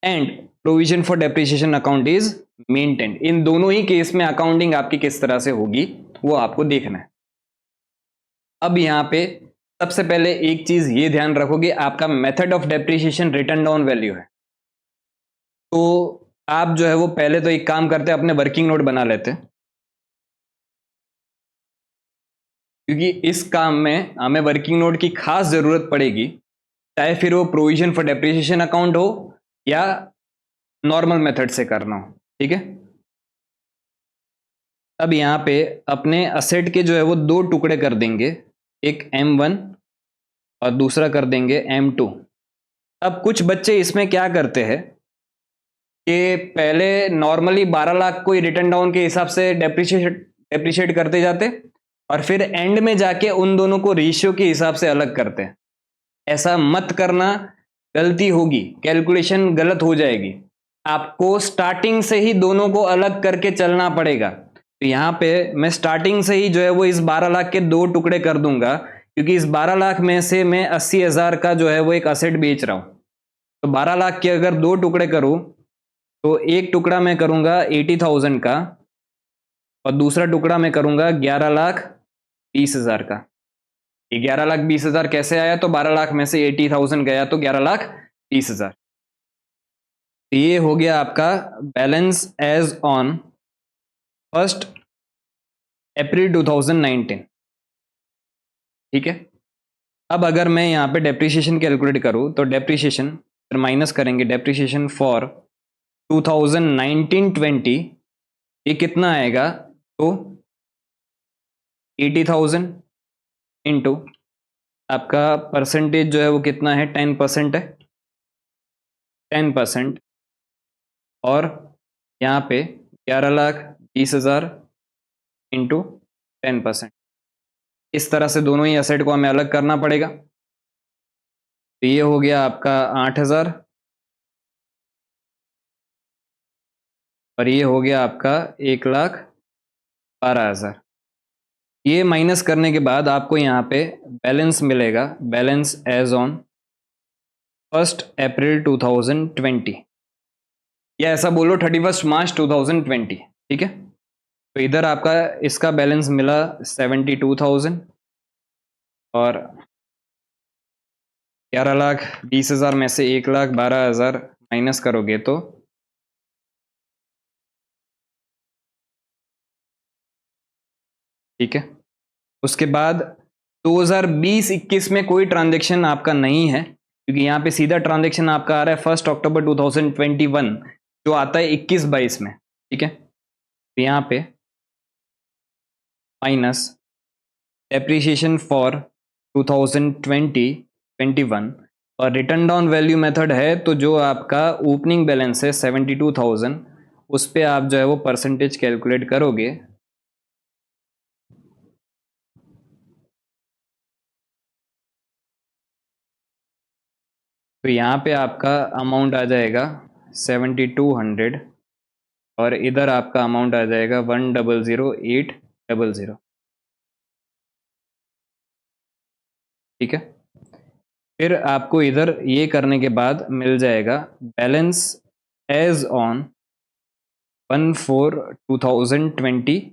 and provision for depreciation account is maintained. इन दोनों ही केस में अकाउंटिंग आपकी किस तरह से होगी वो आपको देखना है। अब यहां पे सबसे पहले एक चीज ये ध्यान रखोगे, आपका method of depreciation return down value है। तो आप जो है वो पहले तो एक काम करते हैं, अपने वर्किंग नोट बना लेते हैं, क्योंकि इस काम में हमें वर्किंग नोट की खास जरूरत पड़ेगी, चाहे फिर वो प्रोविजन फॉर डेप्रिसिएशन अकाउंट हो या नॉर्मल मेथड से करना हो। ठीक है, अब यहां पे अपने असेट के जो है वो दो टुकड़े कर देंगे, एक M1 और दूसरा कर देंगे M2। अब कुछ बच्चे इसमें क्या करते हैं कि पहले नॉर्मली 12 लाख को रिटर्न डाउन के हिसाब से डेप्रिशिएट करते जाते और फिर एंड में जाके उन दोनों को रेशियो के हिसाब से अलग करते हैं। ऐसा मत करना, गलती होगी, कैलकुलेशन गलत हो जाएगी। आपको स्टार्टिंग से ही दोनों को अलग करके चलना पड़ेगा। तो यहां पे मैं स्टार्टिंग से ही जो है वो इस 12 लाख के दो टुकड़े कर दूंगा, क्योंकि इस 12 लाख में से मैं 80,000 का जो है वो एक असेट बेच रहा हूं। तो 12 लाख के अगर दो टुकड़े करूं तो एक टुकड़ा मैं करूंगा 80,000 का और दूसरा टुकड़ा मैं करूंगा 11,20,000 का। ये 11,20,000 कैसे आया? तो 12 लाख में से 80,000 गया तो 11,20,000। ये हो गया आपका बैलेंस एज ऑन 1 अप्रैल 2019। ठीक है, अब अगर मैं यहाँ पे डेप्रिसिएशन कैलकुलेट करूँ तो डेप्रिसिएशन फिर माइनस करेंगे, डेप्रिसिएशन फॉर 2019-20 ये कितना आएगा? तो 80,000 इंटू आपका परसेंटेज जो है वो कितना है? 10% है, 10%, और यहाँ पे 11,20,000 इंटू 10%। इस तरह से दोनों ही असेट को हमें अलग करना पड़ेगा। तो ये हो गया आपका 8,000 और ये हो गया आपका 1,12,000। ये माइनस करने के बाद आपको यहाँ पे बैलेंस मिलेगा, बैलेंस एज ऑन 1 अप्रैल 2020, या ऐसा बोलो 31 मार्च 2020। ठीक है, तो इधर आपका इसका बैलेंस मिला 72,000 और 11,20,000 में से 1,12,000 माइनस करोगे तो ठीक है। उसके बाद 2020-21 में कोई ट्रांजैक्शन आपका नहीं है, क्योंकि यहाँ पे सीधा ट्रांजैक्शन आपका आ रहा है 1 अक्टूबर 2021 जो आता है 21-22 में। ठीक है, तो यहाँ पे माइनस डेप्रिसिएशन फॉर 2020-21 और रिटर्न डाउन वैल्यू मेथड है, तो जो आपका ओपनिंग बैलेंस है 72,000 उस पर आप जो है वो परसेंटेज कैलकुलेट करोगे। तो यहाँ पे आपका अमाउंट आ जाएगा 7200 और इधर आपका अमाउंट आ जाएगा 1,00,800। ठीक है, फिर आपको इधर ये करने के बाद मिल जाएगा बैलेंस एज ऑन 1/4/2021।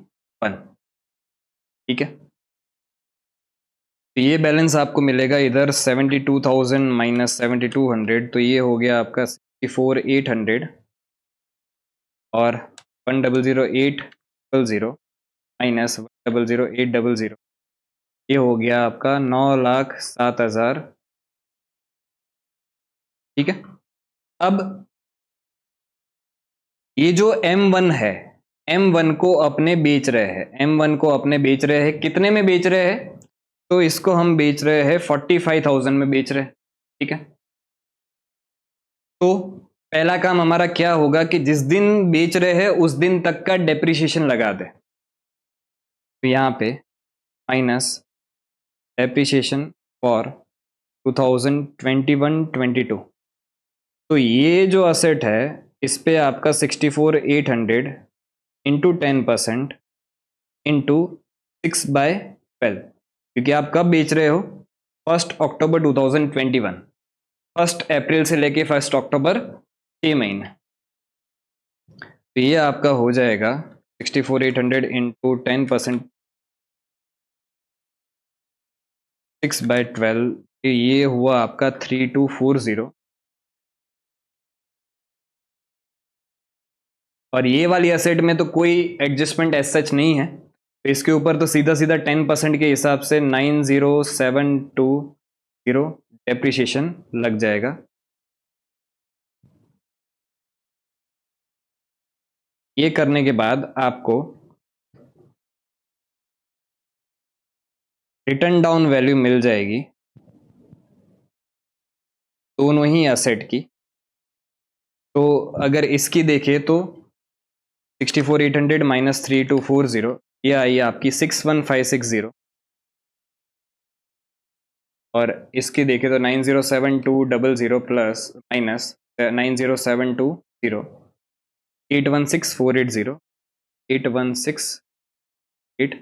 ठीक है, तो ये बैलेंस आपको मिलेगा इधर 72,000 माइनस 7200, तो ये हो गया आपका 64,800 और 1,00,800 माइनस 1,00,800 ये हो गया आपका 9,07,000। ठीक है, अब ये जो M1 है M1 को अपने बेच रहे हैं, M1 को अपने बेच रहे हैं, कितने में बेच रहे हैं? तो इसको हम बेच रहे हैं 45,000 में बेच रहे हैं, ठीक है। तो पहला काम हमारा क्या होगा कि जिस दिन बेच रहे हैं उस दिन तक का डेप्रिसिएशन लगा दे। तो यहां पे माइनस डेप्रिसिएशन फॉर 2021-22। तो ये जो असेट है इस पे आपका 64,800 इंटू 10% इंटू 6/12, क्योंकि आप कब बेच रहे हो? 1 अक्टूबर 2021, 1 अप्रैल से लेके 1 अक्टूबर, 6 महीने। तो ये आपका हो जाएगा 64,800 इंटू 10% 6/12, ये हुआ आपका 3240। और ये वाली असेट में तो कोई एडजस्टमेंट एज सच नहीं है, तो इसके ऊपर तो सीधा सीधा 10% के हिसाब से 90,720 डेप्रिसिएशन लग जाएगा। ये करने के बाद आपको रिटर्न डाउन वैल्यू मिल जाएगी दोनों ही एसेट की। तो अगर इसकी देखें तो 64,800 माइनस 3240, ये आई आपकी 61,560। और इसकी देखें तो 90,720 प्लस माइनस 90,720, 816,480, 816,8।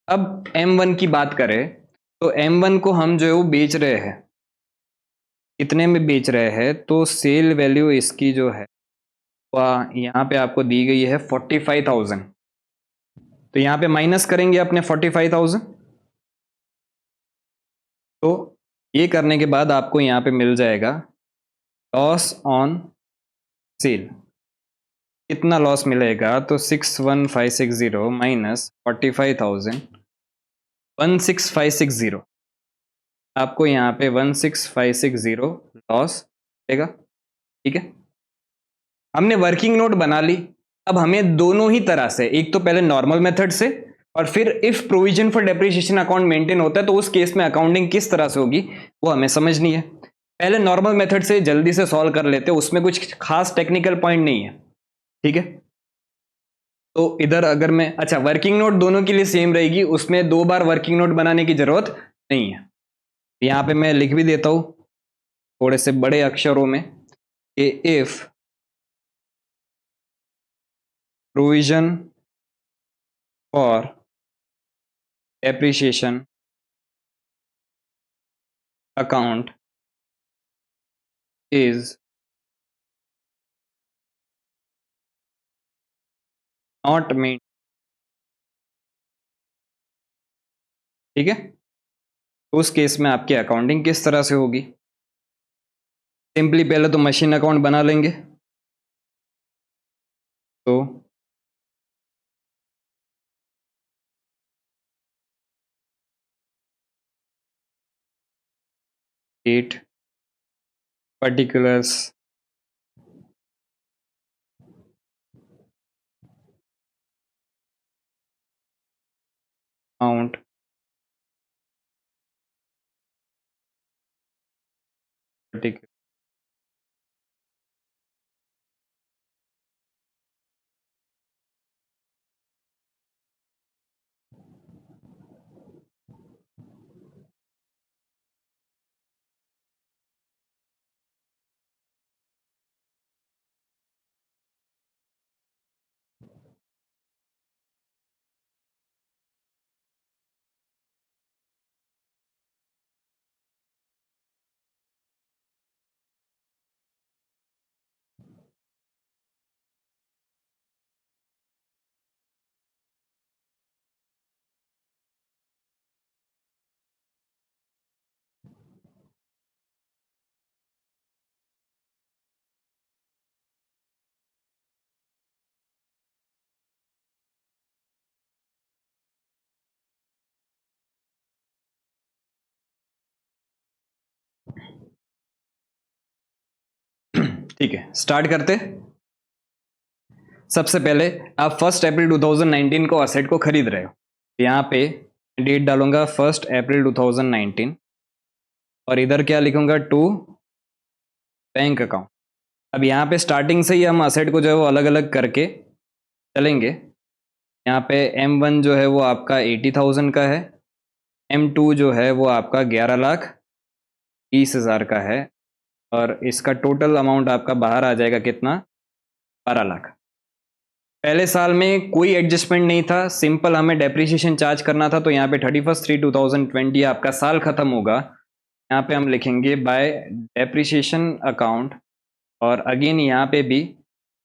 अब M1 की बात करें तो M1 को हम जो है वो बेच रहे हैं, कितने में बेच रहे हैं? तो सेल वैल्यू इसकी जो है वह यहाँ पे आपको दी गई है 45,000। तो यहाँ पे माइनस करेंगे अपने 45,000। तो ये करने के बाद आपको यहाँ पे मिल जाएगा लॉस ऑन सेल। कितना लॉस मिलेगा? तो 61,560 माइनस 45,000, 16,560। आपको यहाँ पे 16,560 लॉस मिलेगा, ठीक है। हमने वर्किंग नोट बना ली। अब हमें दोनों ही तरह से, एक तो पहले नॉर्मल मेथड से, और फिर if provision for depreciation account maintain होता है तो उस केस में अकाउंटिंग किस तरह से होगी वो हमें समझनी है। पहले नॉर्मल मेथड से जल्दी से सॉल्व कर लेते हैं, उसमें कुछ खास टेक्निकल पॉइंट नहीं है, ठीक है। तो इधर अगर मैं, अच्छा, वर्किंग नोट दोनों के लिए सेम रहेगी, उसमें 2 बार वर्किंग नोट बनाने की जरूरत नहीं है। यहां पे मैं लिख भी देता हूं थोड़े से बड़े अक्षरों में कि if provision for depreciation account is not made, ठीक है। तो उस केस में आपकी अकाउंटिंग किस तरह से होगी? सिंपली पहले तो मशीन अकाउंट बना लेंगे। तो डेट पर्टिकुलर्स अमाउंट पर्टिकुलर, ठीक है, स्टार्ट करते। सबसे पहले आप 1 अप्रैल 2019 को असेट को खरीद रहे हो, यहाँ पे डेट डालूंगा 1 अप्रैल 2019 और इधर क्या लिखूंगा, टू बैंक अकाउंट। अब यहाँ पे स्टार्टिंग से ही हम असेट को जो है वो अलग अलग करके चलेंगे। यहाँ पे M1 जो है वो आपका 80,000 का है, M2 जो है वो आपका 11,20,000 का है और इसका टोटल अमाउंट आपका बाहर आ जाएगा कितना, 12 लाख। पहले साल में कोई एडजस्टमेंट नहीं था, सिंपल हमें डेप्रिसिएशन चार्ज करना था, तो यहाँ पे 31/3/2020 आपका साल खत्म होगा। यहाँ पे हम लिखेंगे बाय डेप्रिसिएशन अकाउंट और अगेन यहाँ पे भी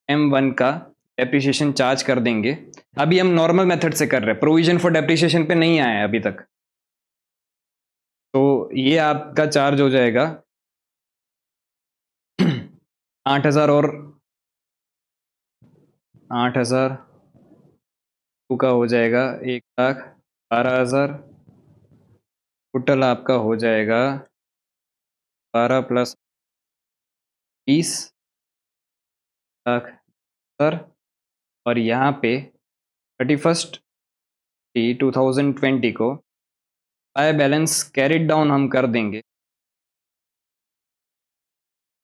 M1 का डेप्रिसिएशन चार्ज कर देंगे। अभी हम नॉर्मल मेथड से कर रहे हैं, प्रोविजन फॉर डेप्रिसिएशन पे नहीं आया है अभी तक, तो ये आपका चार्ज हो जाएगा 8,000 और 8,000 का हो जाएगा 1,12,000। टोटल आपका हो जाएगा 12 + 20 लाख सर। और यहाँ पे 31/3/2020 को बाय बैलेंस कैरिड डाउन हम कर देंगे।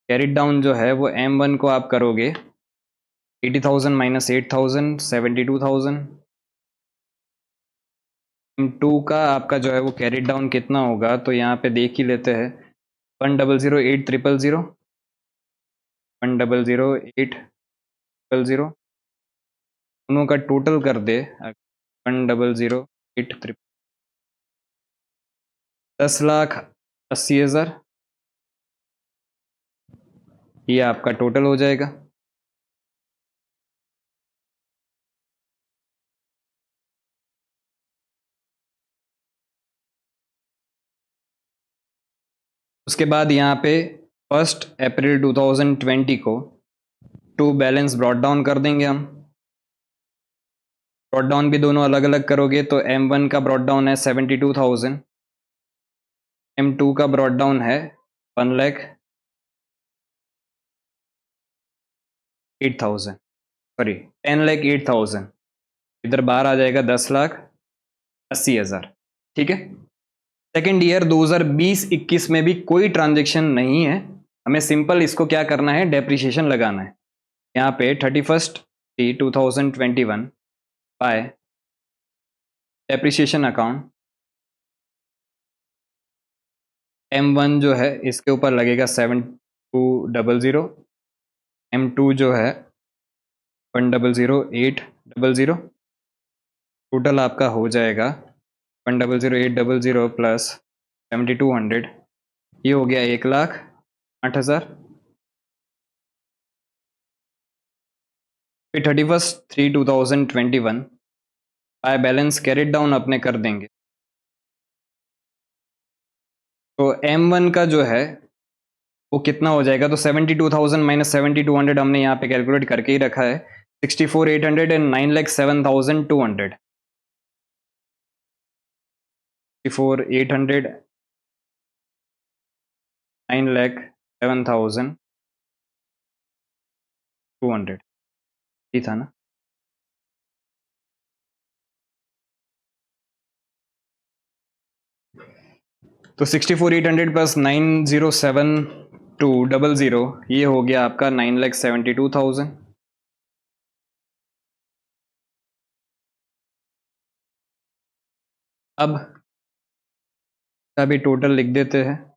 कैरिड डाउन जो है वो M1 को आप करोगे 80,000 - 8,000 72,000। M2 का आपका जो है वो कैरिड डाउन कितना होगा, तो यहाँ पे देख ही लेते हैं, 1,008,000 1,008,000 दोनों का टोटल कर दे 1,008,000 10,80,000, ये आपका टोटल हो जाएगा। उसके बाद यहाँ पे 1 अप्रैल 2020 को टू बैलेंस ब्रॉट डाउन कर देंगे हम। ब्रॉट डाउन भी दोनों अलग अलग करोगे तो M1 का ब्रॉट डाउन है 72,000, M2 का ब्रॉट डाउन है 1,08,000, सॉरी 10,08,000। इधर बाहर आ जाएगा 10,80,000। ठीक है, सेकेंड ईयर 2020-21 में भी कोई ट्रांजेक्शन नहीं है, हमें सिंपल इसको क्या करना है, डेप्रिसिएशन लगाना है। यहाँ पे 31/3/2021 बाय डेप्रिसिएशन अकाउंट M1 जो है इसके ऊपर लगेगा 7,200, M2 जो है 1,008,000। टोटल आपका हो जाएगा 1,008,000 प्लस 7,200, ये हो गया 1,08,000। फिर 31/3/2021 बाय बैलेंस कैरिड डाउन अपने कर देंगे। तो M1 का जो है वो कितना हो जाएगा, तो 72,000 - 7,200 हमने यहाँ पे कैलकुलेट करके ही रखा है, 64,800 एंड 9,07,200। 64,800 9,07,200, ये था ना। तो 64,800 प्लस 9,07,200 ये हो गया आपका 9,72,000। अब अभी टोटल लिख देते हैं,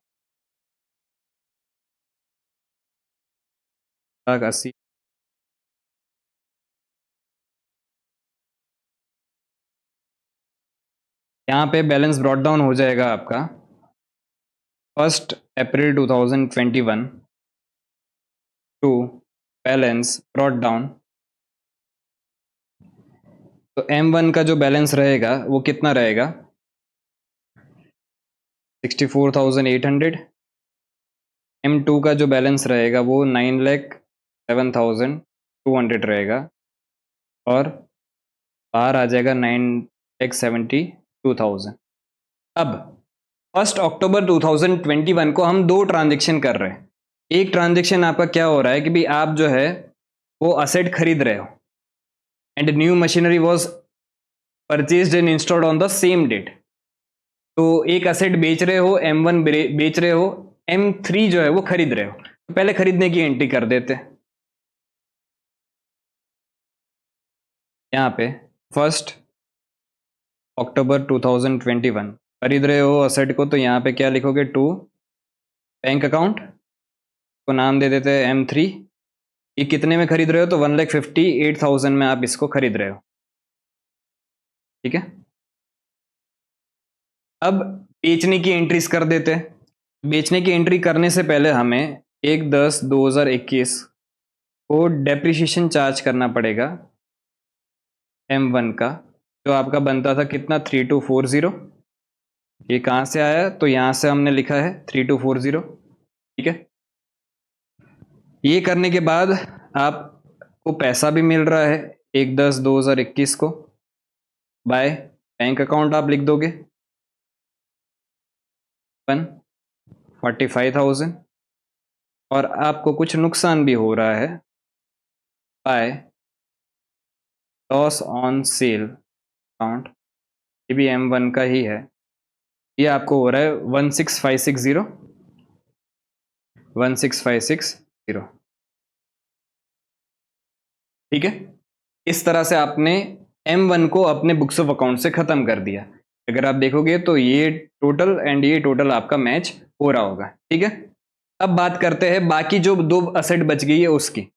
1,80,000। यहाँ पे बैलेंस ब्रॉट डाउन हो जाएगा आपका 1 अप्रैल 2021 टू बैलेंस ब्रॉट डाउन। तो M1 का जो बैलेंस रहेगा वो कितना रहेगा, 64,800। M2 का जो बैलेंस रहेगा वो 9,07,200 रहेगा और बाहर आ जाएगा 9,72,000। अब 1 अक्टूबर 2021 को हम दो ट्रांजेक्शन कर रहे हैं। एक ट्रांजेक्शन आपका क्या हो रहा है कि भाई आप जो है वो असेट खरीद रहे हो, and new machinery was purchased and installed on the same date. तो एक असेट बेच रहे हो, M1 बेच रहे हो, M3 जो है वो खरीद रहे हो, तो पहले खरीदने की एंट्री कर देते। यहाँ पे 1 अक्टूबर 2021 खरीद रहे हो असेट को, तो यहाँ पे क्या लिखोगे, टू बैंक अकाउंट को नाम दे देते हैं M3। ये कितने में खरीद रहे हो, तो 1,58,000 में आप इसको खरीद रहे हो, ठीक है। अब बेचने की एंट्रीज कर देते हैं। बेचने की एंट्री करने से पहले हमें 1/10/2021 को डेप्रिसिएशन चार्ज करना पड़ेगा M1 का, जो आपका बनता था कितना, 3240। ये कहाँ से आया, तो यहाँ से हमने लिखा है 3240, ठीक है। ये करने के बाद आपको पैसा भी मिल रहा है 1/10/2021 को, बाय बैंक अकाउंट आप लिख दोगे 145,000, और आपको कुछ नुकसान भी हो रहा है by loss on sale account, ये भी M1 का ही है। ये आपको हो रहा है 16560, 16560, ठीक है। इस तरह से आपने M1 को अपने बुक्स ऑफ अकाउंट से खत्म कर दिया। अगर आप देखोगे तो ये टोटल एंड ये टोटल आपका मैच हो रहा होगा, ठीक है। अब बात करते हैं बाकी जो दो असेट बच गई है उसकी।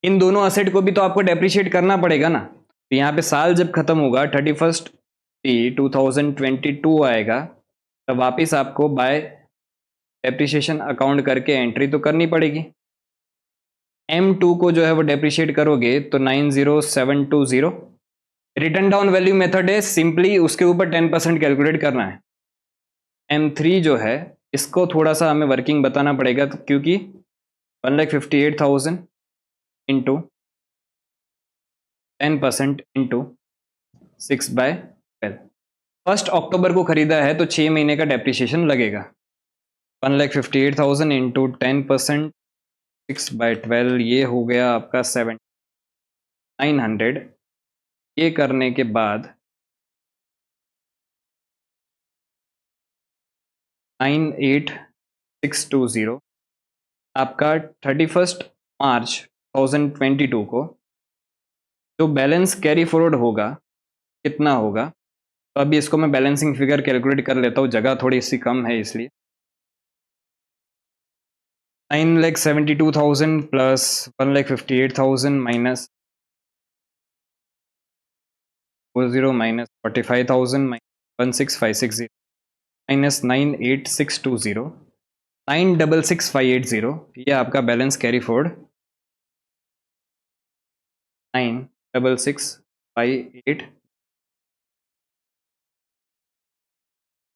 इन दोनों असेट को भी तो आपको डेप्रिशिएट करना पड़ेगा ना। तो यहाँ पे साल जब खत्म होगा 31/3/2022 आएगा, तब वापिस आपको बाय डेप्रिशिएशन अकाउंट करके एंट्री तो करनी पड़ेगी। M2 को जो है वो डेप्रिशिएट करोगे तो 90720। रिटर्न डाउन वैल्यू मेथड है, सिंपली उसके ऊपर 10% कैलकुलेट करना है। M3 जो है इसको थोड़ा सा हमें वर्किंग बताना पड़ेगा, तो क्योंकि 1,58,000 इंटू 10% इंटू 6/12। 1 अक्टूबर को खरीदा है तो 6 महीने का डेप्रिसिएशन लगेगा। 1,58,000 इंटू 10% 6/12, ये हो गया आपका 7,900। ये करने के बाद 98620 आपका 31 मार्च 2022 को जो बैलेंस कैरी फॉरवर्ड होगा कितना होगा। तो अभी इसको मैं बैलेंसिंग फिगर कैलकुलेट कर लेता हूँ, जगह थोड़ी सी कम है इसलिए। 9,72,000 प्लस 1,58,000 माइनस 40 माइनस 45,000 16560 माइनस 98620 966,580, ये आपका बैलेंस कैरी फॉरवर्ड 966,580,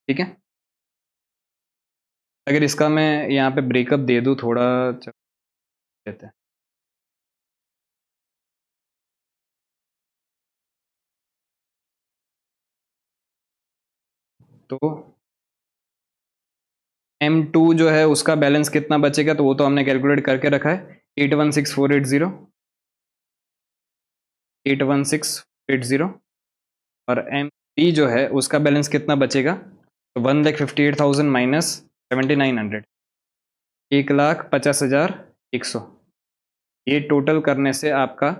ठीक है। अगर इसका मैं यहाँ पे ब्रेकअप दे दूँ थोड़ा, देते हैं। तो M2 जो है उसका बैलेंस कितना बचेगा, तो वो तो हमने कैलकुलेट करके रखा है 816,480, 816,880। और M3 जो है उसका बैलेंस कितना बचेगा, तो 1,58,000 माइनस 7,900, 1,50,100। ये टोटल करने से आपका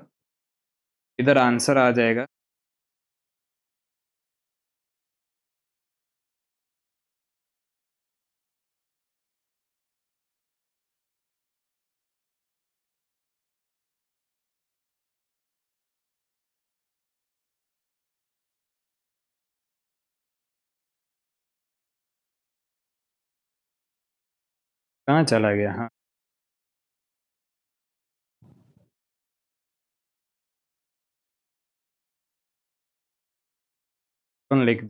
इधर आंसर आ जाएगा कहाँ चला गया, हाँ कौन लिख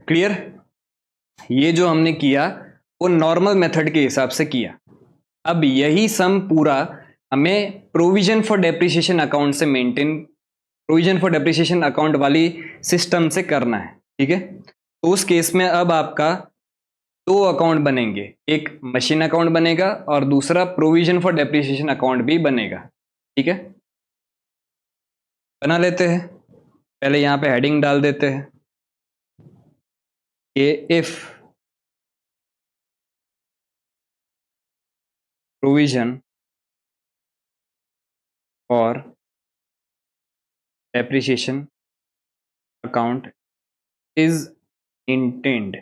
क्लियर। ये जो हमने किया वो नॉर्मल मेथड के हिसाब से किया। अब यही सम पूरा हमें प्रोविजन फॉर डेप्रिसिएशन अकाउंट से maintain, provision for depreciation account वाली सिस्टम से करना है, ठीक है। तो उस केस में अब आपका दो अकाउंट बनेंगे, एक मशीन अकाउंट बनेगा और दूसरा प्रोविजन फॉर डेप्रिसिएशन अकाउंट भी बनेगा। ठीक है, बना लेते हैं। पहले यहां पे हेडिंग डाल देते हैं कि if provision for depreciation account is intend,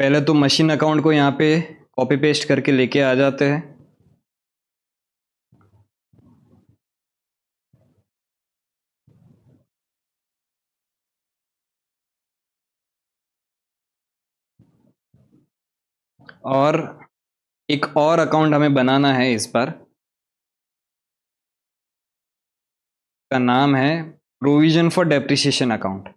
पहले तो मशीन अकाउंट को यहाँ पे कॉपी पेस्ट करके लेके आ जाते हैं। और एक और अकाउंट हमें बनाना है, इस बार का नाम है प्रोविजन फॉर डेप्रिसिएशन अकाउंट।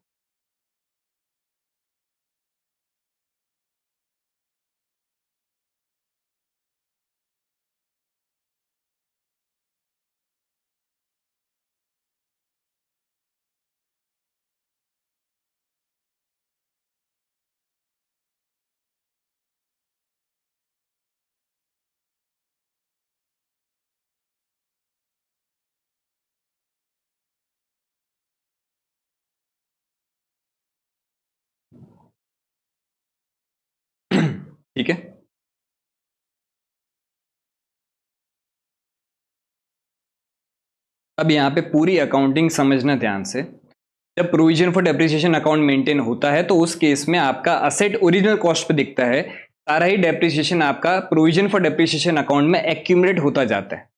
ठीक है, अब यहाँ पे पूरी अकाउंटिंग समझना ध्यान से। जब provision for depreciation account maintain होता है तो उस केस में आपका असेट ओरिजिनल कॉस्ट पे दिखता है, सारा ही डेप्रिसिएशन आपका प्रोविजन फॉर डेप्रिसिएशन अकाउंट में एक्यूमुलेट होता जाता है।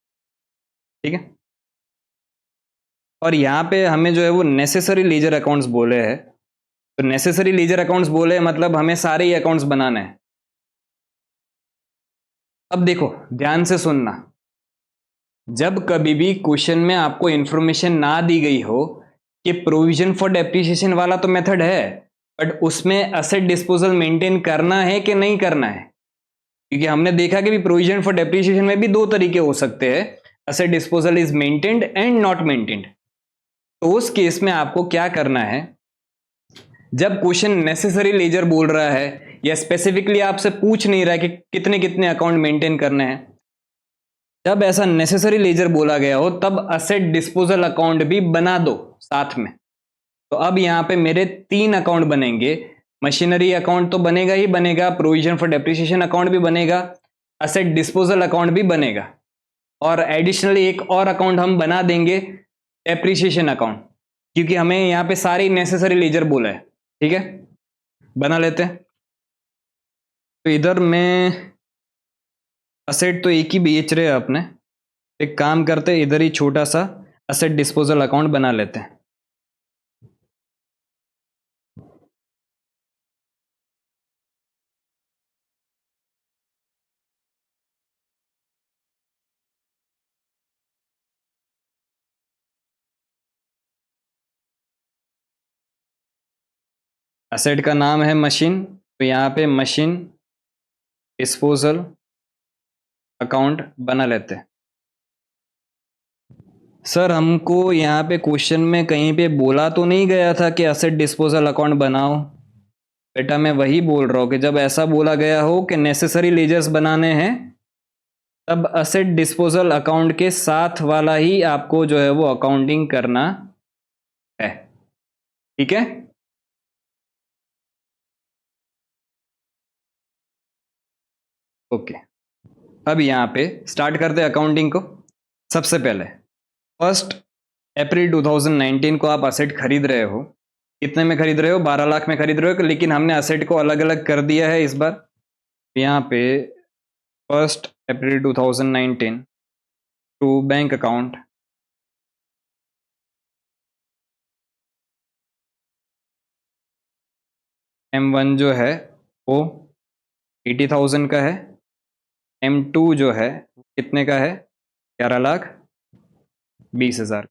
ठीक है, और यहाँ पे हमें जो है वो नेसेसरी लीजर अकाउंट्स बोले हैं। तो नेसेसरी लीजर अकाउंट्स बोले मतलब हमें सारे ही अकाउंट्स बनाने हैं। अब देखो ध्यान से सुनना, जब कभी भी क्वेश्चन में आपको इंफॉर्मेशन ना दी गई हो कि प्रोविजन फॉर डेप्रिसिएशन वाला तो मेथड है, बट उसमें असेट डिस्पोजल मेंटेन करना है कि नहीं करना है, क्योंकि हमने देखा कि प्रोविजन फॉर डेप्रिसिएशन में भी दो तरीके हो सकते हैं, asset disposal is maintained and not maintained. तो उस केस में आपको क्या करना है, जब क्वेश्चन नेसेसरी लेजर बोल रहा है या स्पेसिफिकली आपसे पूछ नहीं रहा है कि कितने कितने अकाउंट मेंटेन करने हैं, जब ऐसा नेसेसरी लेजर बोला गया हो तब असेट डिस्पोजल अकाउंट भी बना दो साथ में। तो अब यहां पे मेरे तीन अकाउंट बनेंगे, मशीनरी अकाउंट तो बनेगा ही बनेगा, प्रोविजन फॉर डेप्रिसिएशन अकाउंट भी बनेगा, असेट डिस्पोजल अकाउंट भी बनेगा, और एडिशनली एक और अकाउंट हम बना देंगे डेप्रिसिएशन अकाउंट, क्योंकि हमें यहां पे सारी नेसेसरी लेजर बोला है। ठीक है, बना लेते हैं। तो इधर मैं असेट तो एक ही बेच रहे हैं अपने, एक काम करते हैं इधर ही छोटा सा असेट डिस्पोजल अकाउंट बना लेते हैं। असेट का नाम है मशीन, तो यहाँ पे मशीन डिस्पोजल अकाउंट बना लेते हैं। सर हमको यहाँ पे क्वेश्चन में कहीं पे बोला तो नहीं गया था कि असेट डिस्पोजल अकाउंट बनाओ। बेटा मैं वही बोल रहा हूँ कि जब ऐसा बोला गया हो कि नेसेसरी लेजर्स बनाने हैं, तब असेट डिस्पोजल अकाउंट के साथ वाला ही आपको जो है वो अकाउंटिंग करना है। ठीक है, ओके। अब यहाँ पे स्टार्ट करते हैं अकाउंटिंग को। सबसे पहले 1 अप्रैल 2019 को आप असेट खरीद रहे हो, कितने में खरीद रहे हो, 12 लाख में खरीद रहे हो, लेकिन हमने असेट को अलग अलग कर दिया है इस बार। यहाँ पे 1 April 2019 to bank account M1 जो है वो 80,000 का है, M2 जो है कितने का है, 11,20,000।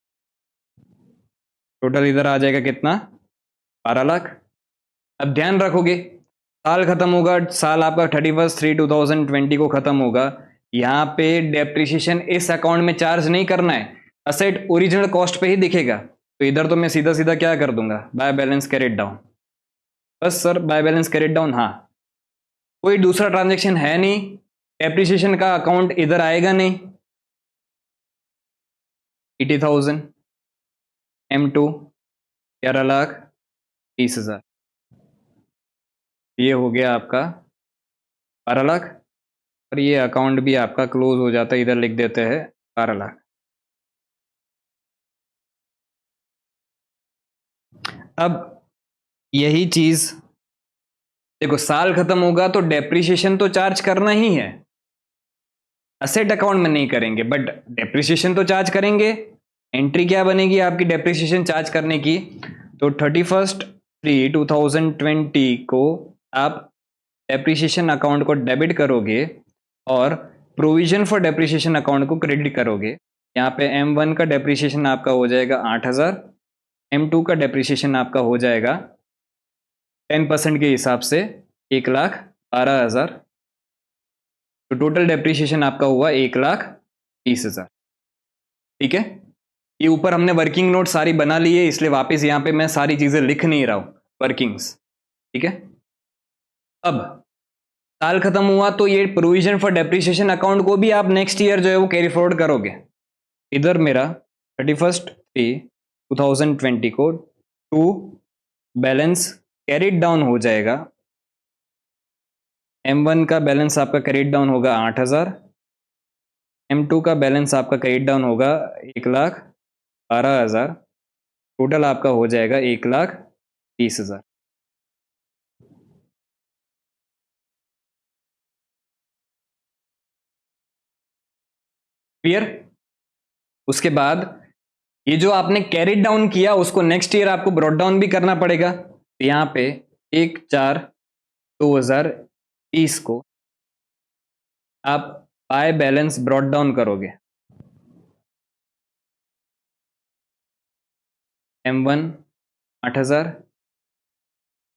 टोटल इधर आ जाएगा कितना, 12 लाख। अब ध्यान रखोगे साल खत्म होगा, साल आपका 31/3/2020 को खत्म होगा। यहाँ पे डेप्रिसिएशन इस अकाउंट में चार्ज नहीं करना है, असेट ओरिजिनल कॉस्ट पे ही दिखेगा। तो इधर तो मैं सीधा सीधा क्या कर दूंगा, बाय बैलेंस कैरिड डाउन। बस sir, by balance carried down, हाँ, कोई दूसरा ट्रांजेक्शन है नहीं, डेप्रिसिएशन का अकाउंट इधर आएगा नहीं। 80,000 M2 11,30,000, ये हो गया आपका 12 लाख, और ये अकाउंट भी आपका क्लोज हो जाता है। इधर लिख देते हैं 12 लाख। अब यही चीज देखो, साल खत्म होगा तो डेप्रिसिएशन तो चार्ज करना ही है, असेट अकाउंट में नहीं करेंगे बट डेप्रिसिएशन तो चार्ज करेंगे। एंट्री क्या बनेगी आपकी डेप्रिसिएशन चार्ज करने की, तो 31/3/2020 को आप डेप्रिसिएशन अकाउंट को डेबिट करोगे और प्रोविजन फॉर डेप्रिसिएशन अकाउंट को क्रेडिट करोगे। यहाँ पे M1 का डेप्रिसिएशन आपका हो जाएगा 8,000, M2 का डेप्रिसिएशन आपका हो जाएगा 10% के हिसाब से 1,12,000। तो टोटल डेप्रिसिएशन आपका हुआ 1,30,000। ठीक है, ये ऊपर हमने वर्किंग नोट सारी बना ली है, इसलिए वापस यहाँ पे मैं सारी चीजें लिख नहीं रहा हूं, वर्किंग्स। ठीक है, अब साल खत्म हुआ तो ये प्रोविजन फॉर डेप्रिसिएशन अकाउंट को भी आप नेक्स्ट ईयर जो है वो कैरी फॉरवर्ड करोगे। इधर मेरा 31/3/2020 को टू बैलेंस कैरिड डाउन हो जाएगा। M1 का बैलेंस आपका कैरिड डाउन होगा 8,000, M2 का बैलेंस आपका कैरिड डाउन होगा 1,12,000, टोटल आपका हो जाएगा 1,30,000। क्लियर? उसके बाद ये जो आपने कैरिड डाउन किया उसको नेक्स्ट ईयर आपको ब्रॉट डाउन भी करना पड़ेगा। तो यहाँ पे 1/4/2030 को आप बाय बैलेंस ब्रॉट डाउन करोगे। M1 8,000,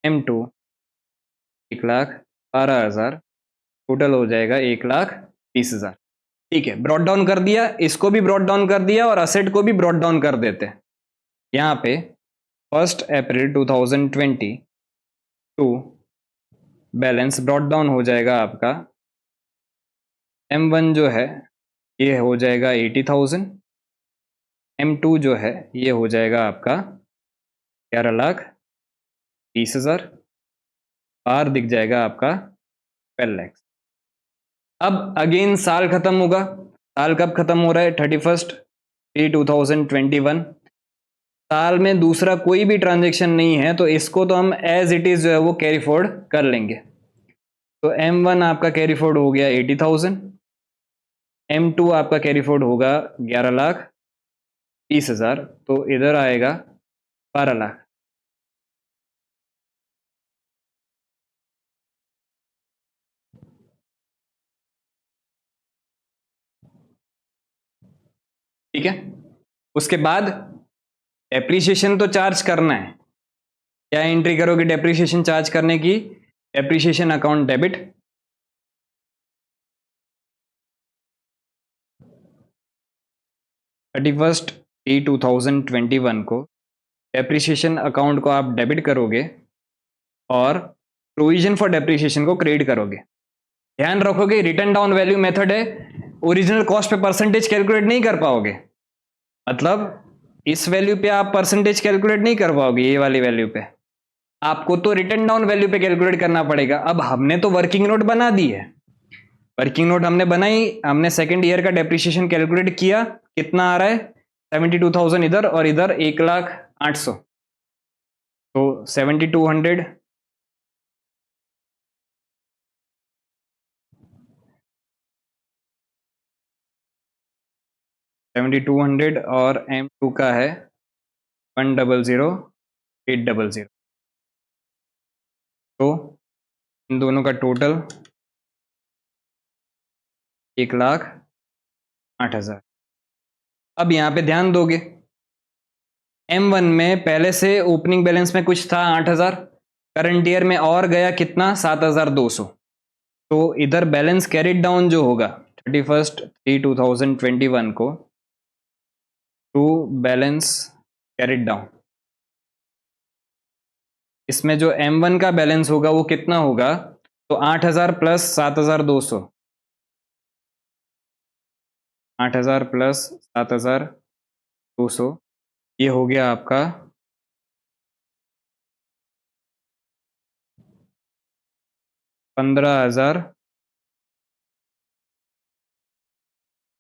M2 1,12,000, टोटल हो जाएगा 1,30,000। ठीक है, ब्रॉट डाउन कर दिया, इसको भी ब्रॉट डाउन कर दिया और असेट को भी ब्रॉट डाउन कर देते हैं। यहाँ पे 1 अप्रैल 2020 टू बैलेंस ब्रॉट डाउन हो जाएगा आपका। M1 जो है ये हो जाएगा 80,000, M2 जो है ये हो जाएगा आपका 11,30,000, बाहर दिख जाएगा आपका 12 लाख। अब अगेन साल खत्म होगा, साल कब खत्म हो रहा है, 31/3/2021। साल में दूसरा कोई भी ट्रांजेक्शन नहीं है तो इसको तो हम एज इट इज जो है वो कैरी फॉरवर्ड कर लेंगे। तो M1 आपका कैरी फॉरवर्ड हो गया 80,000, M2 आपका कैरी फॉरवर्ड होगा 11,30,000, तो इधर आएगा 12 लाख। ठीक है, उसके बाद डेप्रीशिएशन तो चार्ज करना है। क्या एंट्री करोगे डेप्रीशिएशन चार्ज करने की, डेप्रीशिएशन अकाउंट डेबिट, थर्टी 2021 को डेप्रीशिएशन अकाउंट को आप डेबिट करोगे और प्रोविजन फॉर डेप्रीशिएशन को क्रेडिट करोगे। ध्यान रखोगे रिटर्न डाउन वैल्यू मेथड है, ओरिजिनल कॉस्ट पे परसेंटेज कैलकुलेट नहीं कर पाओगे। मतलब इस वैल्यू पे आप परसेंटेज कैलकुलेट नहीं कर पाओगे, ये वाली वैल्यू पे आपको तो रिटर्न डाउन वैल्यू पे कैलकुलेट करना पड़ेगा। अब हमने तो वर्किंग नोट बना दी है, वर्किंग नोट हमने बनाई, हमने सेकेंड ईयर का डेप्रिसिएशन कैलकुलेट किया, कितना आ रहा है 72,000 इधर और इधर 1,08,000, तो 7,200 7,200 और M2 का है 1,00,800। तो इन दोनों का टोटल 1,08,000। अब यहाँ पे ध्यान दोगे M1 में पहले से ओपनिंग बैलेंस में कुछ था 8,000, करंट ईयर में और गया कितना, 7,200। तो इधर बैलेंस कैरिड डाउन जो होगा 31/3/2021 को, टू बैलेंस कैरिड डाउन, इसमें जो M1 का बैलेंस होगा वो कितना होगा, तो 8,000 प्लस 7,200, 8,000 प्लस 7,200, ये हो गया आपका 15,000।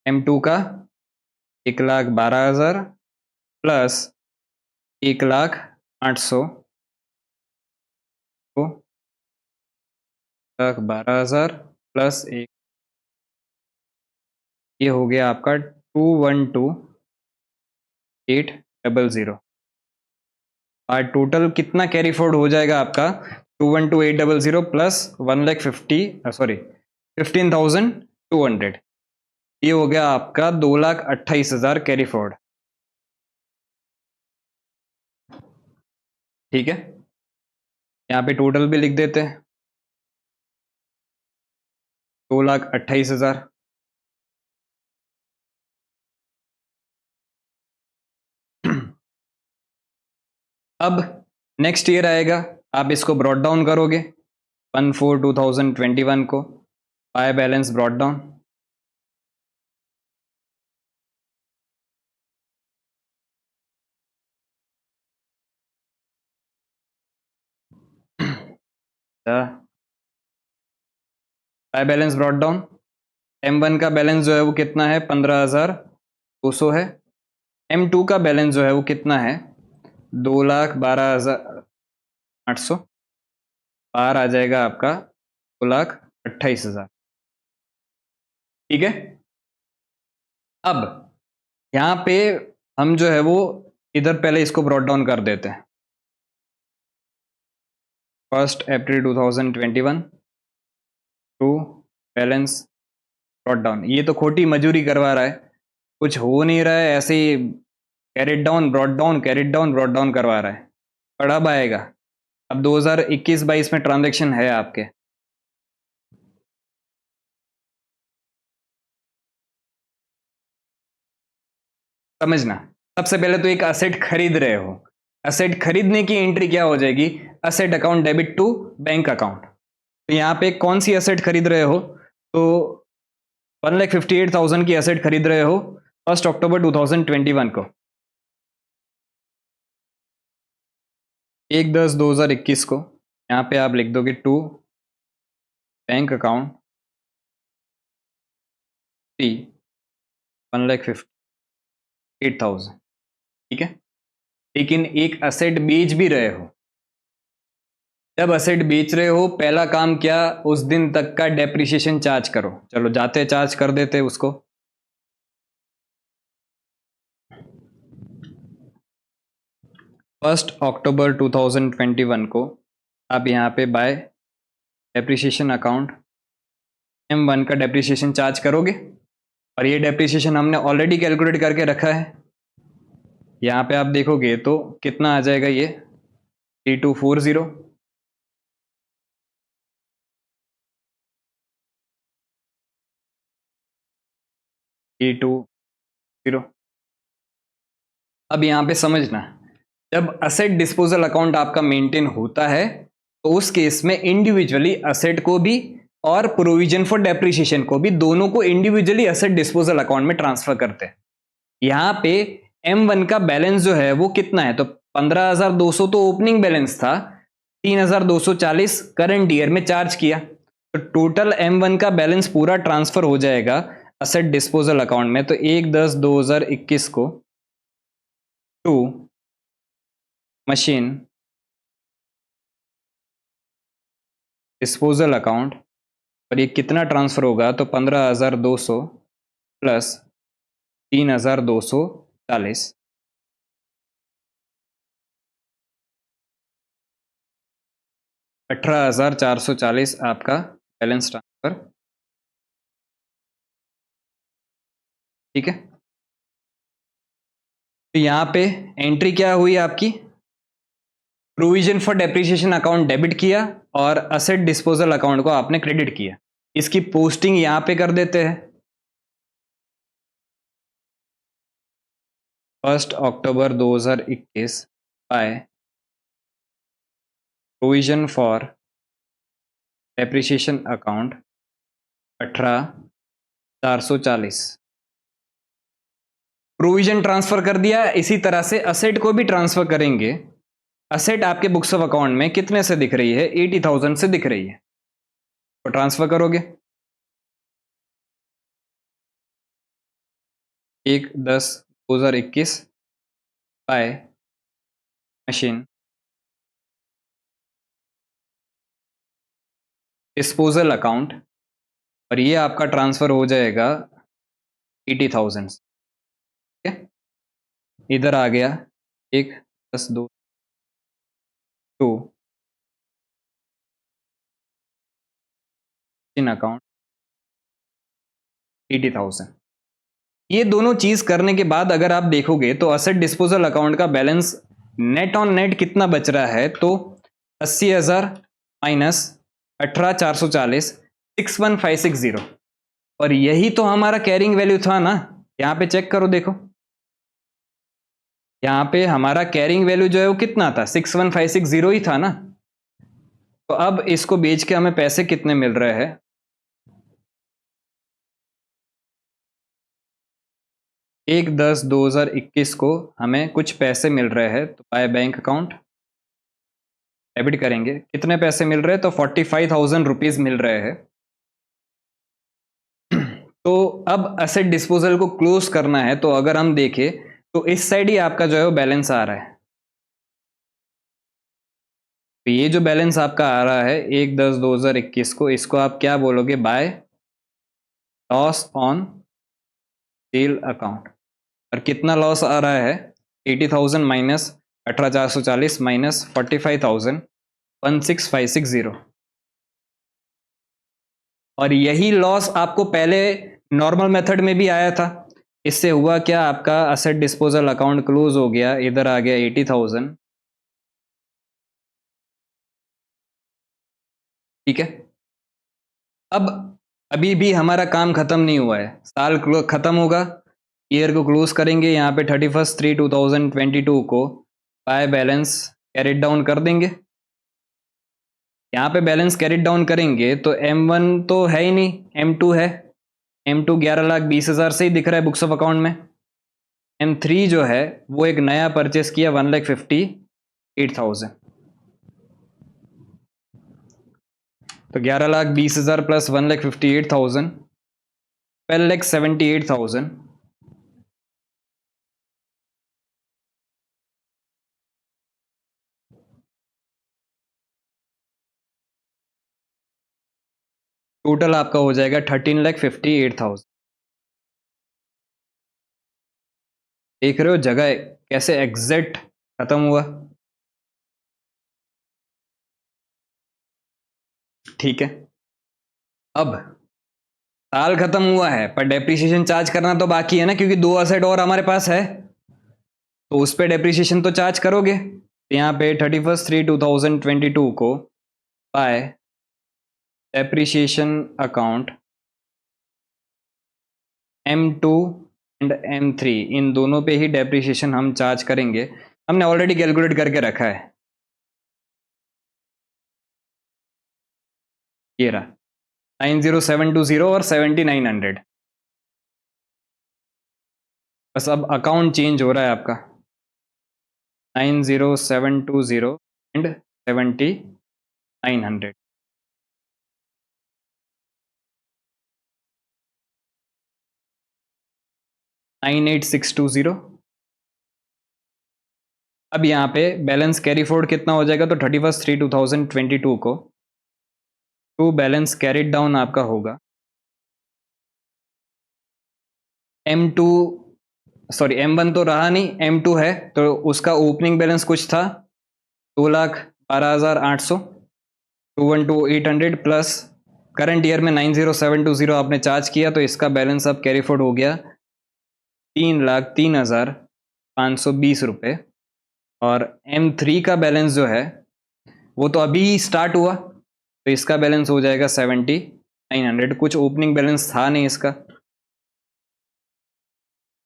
M2 का 1,12,000 प्लस 1,08,000, तो 1,12,000 प्लस एक, ये हो गया आपका 212,800। और टोटल कितना कैरी फॉरवर्ड हो जाएगा आपका, 212,800 प्लस 15,200, ये हो गया आपका 2,28,000 कैरी फॉरवर्ड। ठीक है, यहाँ पे टोटल भी लिख देते हैं, 2,28,000। अब नेक्स्ट ईयर आएगा, आप इसको ब्रॉट डाउन करोगे 1/4/2021 को, by balance brought down, by balance brought down, M1 का बैलेंस जो है वो कितना है, 15,200 है। M2 का बैलेंस जो है वो कितना है, 2,12,800, बाहर आ जाएगा आपका 2,28,000। ठीक है, अब यहाँ पे हम जो है वो इधर पहले इसको ब्रॉट डाउन कर देते हैं, 1 अप्रैल 2021 टू बैलेंस ब्रॉट डाउन। ये तो खोटी मजूरी करवा रहा है, कुछ हो नहीं रहा है, ऐसे ही carried down brought down, carried down brought down करवा रहा है। पर अब आएगा, अब 2021-22 में ट्रांजैक्शन है आपके, समझना। सबसे पहले तो एक असेट खरीद रहे हो, असेट खरीदने की एंट्री क्या हो जाएगी, asset account debit to bank account. तो यहाँ पे कौन सी असेट खरीद रहे हो, तो 1,58,000 की असेट खरीद रहे हो 1 अक्टूबर 2021 को, 1/10/2021 को। यहाँ पे आप लिख दोगे टू बैंक अकाउंट टी 1,58,000। ठीक है, लेकिन एक असेट बेच भी रहे हो, जब असेट बेच रहे हो पहला काम क्या, उस दिन तक का डेप्रिसिएशन चार्ज करो। चलो जाते चार्ज कर देते उसको, फर्स्ट अक्टूबर 2021 को आप यहाँ पे बाय डेप्रिसिएशन अकाउंट M1 का डेप्रिसिएशन चार्ज करोगे, और ये डेप्रिसिएशन हमने ऑलरेडी कैलकुलेट करके रखा है। यहाँ पे आप देखोगे तो कितना आ जाएगा, ये 3,240, अब यहाँ पे समझना, जब असेट डिस्पोजल अकाउंट आपका मेंटेन होता है तो उस केस में इंडिविजुअली असेट को भी और प्रोविजन फॉर डेप्रिसिएशन को भी, दोनों को इंडिविजुअली असेट डिस्पोजल अकाउंट में ट्रांसफर करते हैं। यहाँ पे M1 का बैलेंस जो है वो कितना है, तो 15,200 तो ओपनिंग बैलेंस था, 3,240 करंट ईयर में चार्ज किया, तो टोटल M1 का बैलेंस पूरा ट्रांसफर हो जाएगा असेट डिस्पोजल अकाउंट में। तो 1/10/2021 को टू मशीन डिस्पोजल अकाउंट, और ये कितना ट्रांसफर होगा, तो 15,200 प्लस 3,240, 18,440 आपका बैलेंस ट्रांसफर। ठीक है, तो यहाँ पे एंट्री क्या हुई आपकी, provision for depreciation account debit किया और असेट डिस्पोजल अकाउंट को आपने क्रेडिट किया। इसकी पोस्टिंग यहां पे कर देते हैं 1 अक्टूबर 2021 by provision for depreciation account 18,440। Provision transfer कर दिया। इसी तरह से असेट को भी ट्रांसफर करेंगे। असेट आपके बुक्स ऑफ अकाउंट में कितने से दिख रही है? 80,000 से दिख रही है। तो ट्रांसफर करोगे 1/10/2021 बाय मशीन डिस्पोजल अकाउंट और ये आपका ट्रांसफर हो जाएगा 80,000। ठीक है, इधर आ गया 1/10/2 इन अकाउंट 80,000। ये दोनों चीज करने के बाद अगर आप देखोगे तो असेट डिस्पोजल अकाउंट का बैलेंस नेट ऑन नेट कितना बच रहा है? तो 80,000 माइनस 18,440 61,560। और यही तो हमारा कैरिंग वैल्यू था ना। यहां पे चेक करो, देखो यहां पे हमारा कैरिंग वैल्यू जो है वो कितना था? 61,560 ही था ना। तो अब इसको बेच के हमें पैसे कितने मिल रहे हैं? 1/10/2021 को हमें कुछ पैसे मिल रहे हैं। तो बाय बैंक अकाउंट डेबिट करेंगे। कितने पैसे मिल रहे हैं? तो 45,000 रुपीज मिल रहे हैं। तो अब एसेट डिस्पोजल को क्लोज करना है। तो अगर हम देखें तो इस साइड ही आपका जो है वो बैलेंस आ रहा है। तो ये जो बैलेंस आपका आ रहा है 1/10/2021 को, इसको आप क्या बोलोगे? By loss on sale account. और कितना लॉस आ रहा है? 80,000 माइनस 18,440 माइनस 45,000 16,560। और यही लॉस आपको पहले नॉर्मल मेथड में भी आया था। इससे हुआ क्या? आपका असेट डिस्पोजल अकाउंट क्लोज हो गया। इधर आ गया 80,000। ठीक है, अब अभी भी हमारा काम खत्म नहीं हुआ है। साल खत्म होगा, ईयर को क्लोज करेंगे। यहाँ पे 31/3/2022 को बाय बैलेंस कैरिड डाउन कर देंगे। यहाँ पे बैलेंस कैरिड डाउन करेंगे तो M1 तो है ही नहीं, M2 है। M2 11,20,000 से ही दिख रहा है बुक्स ऑफ अकाउंट में। M3 जो है वो एक नया परचेस किया 1,58,000। तो 11,20,000 प्लस 1,58,000 12,78,000। टोटल आपका हो जाएगा 13,58,000। देख रहे हो जगह कैसे एग्जैक्ट खत्म हुआ? ठीक है, अब साल खत्म हुआ है पर डेप्रिसिएशन चार्ज करना तो बाकी है ना, क्योंकि 2 असेट और हमारे पास है। तो उस पर डेप्रिसिएशन तो चार्ज करोगे। तो यहाँ पे 31/3/2022 को bye depreciation account M2 and M3 इन दोनों पे ही डेप्रिसिएशन हम चार्ज करेंगे। हमने ऑलरेडी कैलकुलेट करके रखा है। ये रहा 90720 और 7,900। बस अब अकाउंट चेंज हो रहा है आपका 90720 एंड 7,900। नाइन 8,620। अब यहाँ पे बैलेंस कैरी फॉरवर्ड कितना हो जाएगा? तो 31/3/2022 को टू बैलेंस कैरिड डाउन आपका होगा M2, सॉरी M1 तो रहा नहीं, M2 है। तो उसका ओपनिंग बैलेंस कुछ था 2,12,800 212,800 प्लस करंट ईयर में 90720 आपने चार्ज किया। तो इसका बैलेंस अब कैरी फॉरवर्ड हो गया 3,03,520 रुपये और M3 का बैलेंस जो है वो तो अभी स्टार्ट हुआ, तो इसका बैलेंस हो जाएगा 7900। कुछ ओपनिंग बैलेंस था नहीं इसका,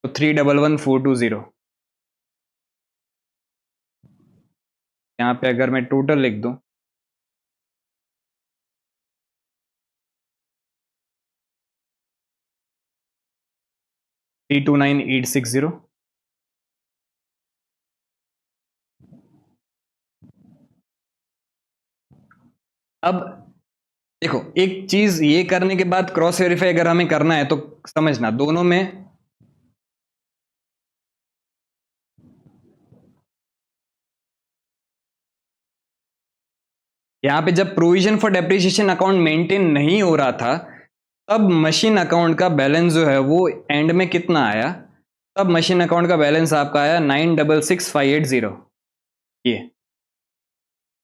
तो 311420। यहाँ पे अगर मैं टोटल लिख दूं, $329,860। अब देखो, एक चीज ये करने के बाद क्रॉस वेरीफाई अगर हमें करना है तो समझना दोनों में, यहां पे जब provision for depreciation account maintain नहीं हो रहा था, तब मशीन अकाउंट का बैलेंस जो है वो एंड में कितना आया, तब मशीन अकाउंट का बैलेंस आपका आया 966580। ये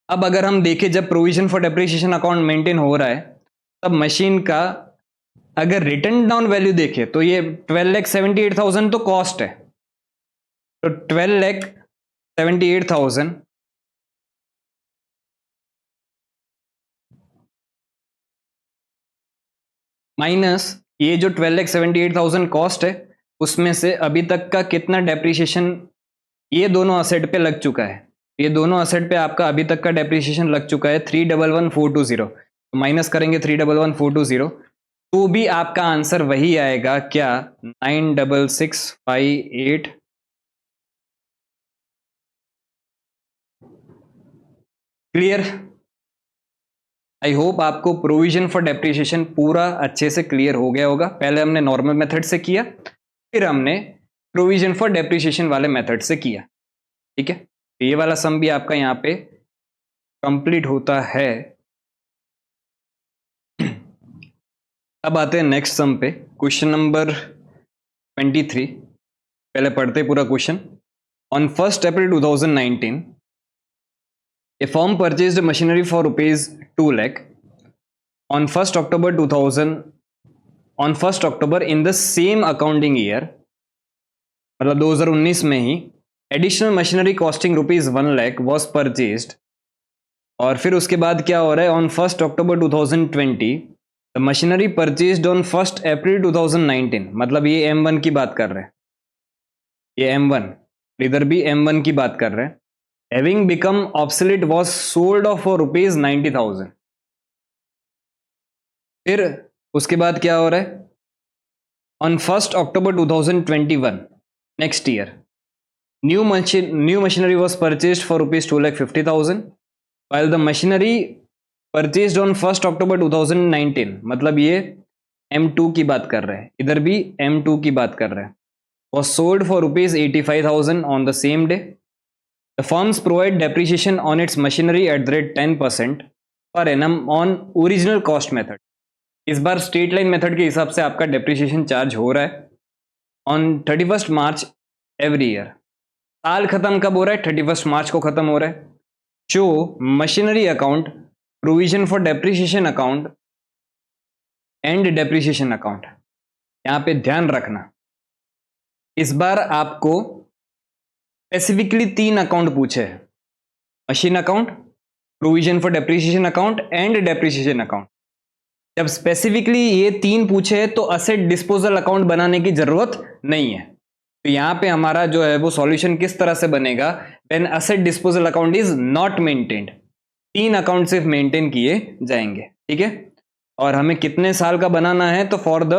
अब अगर हम देखें जब provision for depreciation account maintain हो रहा है, तब मशीन का अगर रिटर्न डाउन वैल्यू देखें तो ये 12,78,000 तो कॉस्ट है, तो 12,78,000 माइनस ये जो 12,78,000 कॉस्ट है, उसमें से अभी तक का कितना डेप्रिसिएशन ये दोनों असेट पे लग चुका है, ये दोनों असेट पे आपका अभी तक का डेप्रिसिएशन लग चुका है 3,11,1,420। तो माइनस करेंगे 3,11,1,420, तो भी आपका आंसर वही आएगा क्या, 9,665,8। क्लियर? आई होप आपको प्रोविजन फॉर डेप्रिसिएशन पूरा अच्छे से क्लियर हो गया होगा। पहले हमने नॉर्मल मेथड से किया, फिर हमने प्रोविजन फॉर डेप्रिसिएशन वाले मेथड से किया। ठीक है, तो ये वाला सम भी आपका यहाँ पे कंप्लीट होता है। अब आते हैं नेक्स्ट सम पे, क्वेश्चन नंबर 23। पहले पढ़ते पूरा question. On 1st April 2019, a firm purchased machinery for rupees 2 lakh. On 1st October 2000, on 1st October in the same accounting year, मतलब 2019 में ही, additional machinery costing rupees 1 lakh was purchased. और फिर उसके बाद क्या हो रहा है, on 1st October 2020 the machinery purchased on 1st April 2019, मतलब ये M1 की बात कर रहे हैं, ये M1, इधर भी M1 की बात कर रहे हैं। Having become obsolete was sold off for rupees 90,000। फिर उसके बाद क्या हो रहा है, on 1st October 2021 next year, new machinery was purchased for rupees 2,50,000, while the machinery purchased on 1st October 2019, मतलब ये M2 की बात कर रहे हैं, इधर भी M2 की बात कर रहे हैं, was sold for rupees 85,000 on the same day. The firms provide depreciation on its machinery at the rate 10% per annum on original cost method. इस बार स्ट्रेट लाइन मेथड के हिसाब से आपका डेप्रिसिएशन चार्ज हो रहा है on 31st March every year. साल खत्म कब हो रहा है, 31st मार्च को खत्म हो रहा है। जो machinery account, provision for depreciation account and depreciation account, यहां पे ध्यान रखना, इस बार आपको स्पेसिफिकली 3 अकाउंट पूछे हैं, machine account, provision for depreciation account and depreciation account. जब स्पेसिफिकली ये 3 पूछे हैं तो असेट डिस्पोजल अकाउंट बनाने की जरूरत नहीं है। तो यहां पे हमारा जो है वो सॉल्यूशन किस तरह से बनेगा, when asset disposal account is not maintained. 3 account सिर्फ मेंटेन किए जाएंगे। ठीक है, और हमें कितने साल का बनाना है, तो for the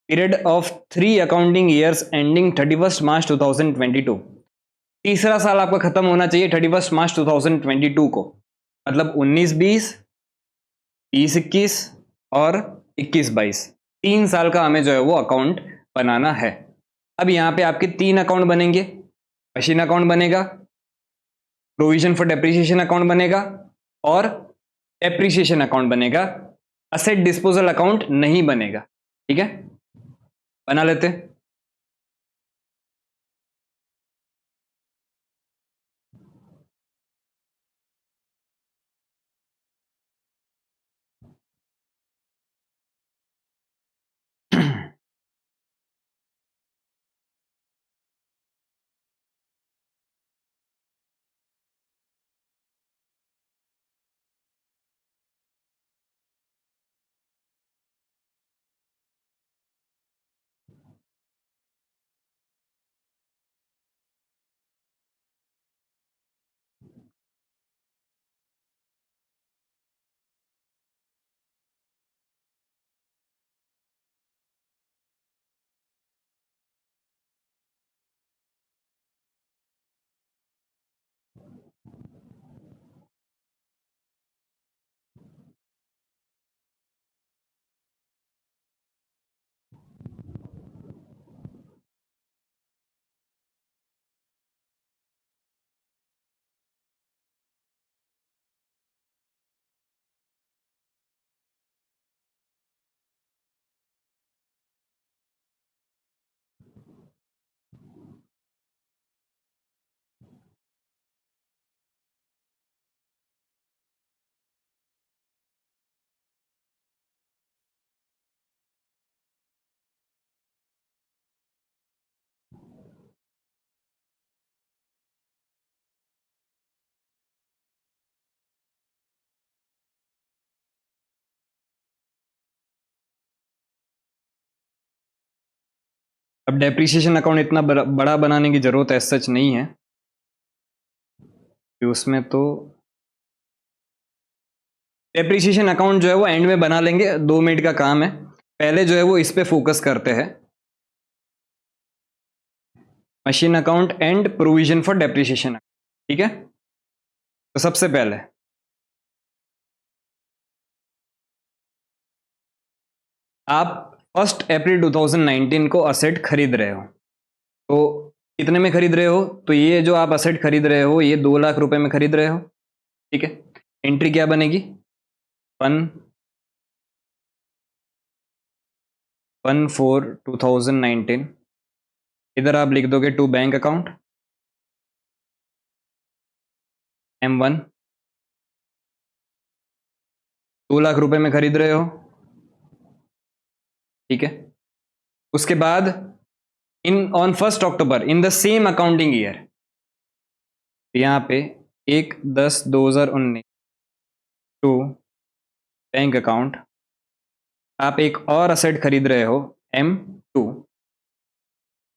period of 3 accounting years ending 31st मार्च 2022। तीसरा साल आपका खत्म होना चाहिए 31st मार्च 2022 को, मतलब 19-20, 20-21 और 21-22, 3 साल का हमें जो है वो अकाउंट बनाना है। अब यहां पे आपके 3 अकाउंट बनेंगे, मशीन अकाउंट बनेगा, प्रोविजन फॉर डेप्रिसिएशन अकाउंट बनेगा और डेप्रिसिएशन अकाउंट बनेगा। असेट डिस्पोजल अकाउंट नहीं बनेगा। ठीक है, बना लेते हैं। अब डेप्रिसिएशन अकाउंट इतना बड़ा बनाने की जरूरत है सच नहीं है कि उसमें तो डेप्रिसिएशन अकाउंट जो है वो एंड में बना लेंगे, 2 मिनट का काम है। पहले जो है वो इस पे फोकस करते हैं, machine account and provision for depreciation. ठीक है, तो सबसे पहले आप 1 अप्रैल 2019 को असेट खरीद रहे हो, तो कितने में खरीद रहे हो? तो ये जो आप असेट खरीद रहे हो ये 2 लाख रुपए में खरीद रहे हो। ठीक है, एंट्री क्या बनेगी? 1/4/2019। इधर आप लिख दोगे to bank account M1। 2 lakh रुपए में खरीद रहे हो। ठीक है, उसके बाद in on 1 October in the same accounting year, यहाँ पे 1/10/2019 टू बैंक अकाउंट आप एक और असेट खरीद रहे हो M2,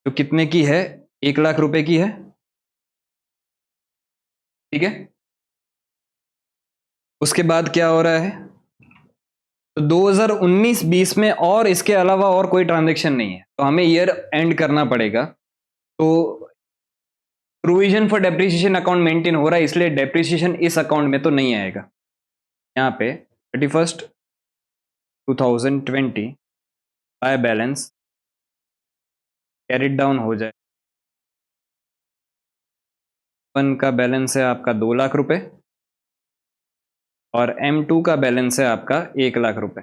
जो कितने की है? 1 लाख रुपए की है। ठीक है, उसके बाद क्या हो रहा है? तो 2019-20 में और इसके अलावा और कोई ट्रांजेक्शन नहीं है, तो हमें ईयर एंड करना पड़ेगा। तो provision for depreciation account maintain हो रहा है, इसलिए डेप्रिसिएशन इस अकाउंट में तो नहीं आएगा। यहाँ पे 31/2020 बाय बैलेंस कैरिड डाउन हो जाए। M1 का बैलेंस है आपका 2 लाख रुपए और M2 का बैलेंस है आपका 1 लाख रुपए।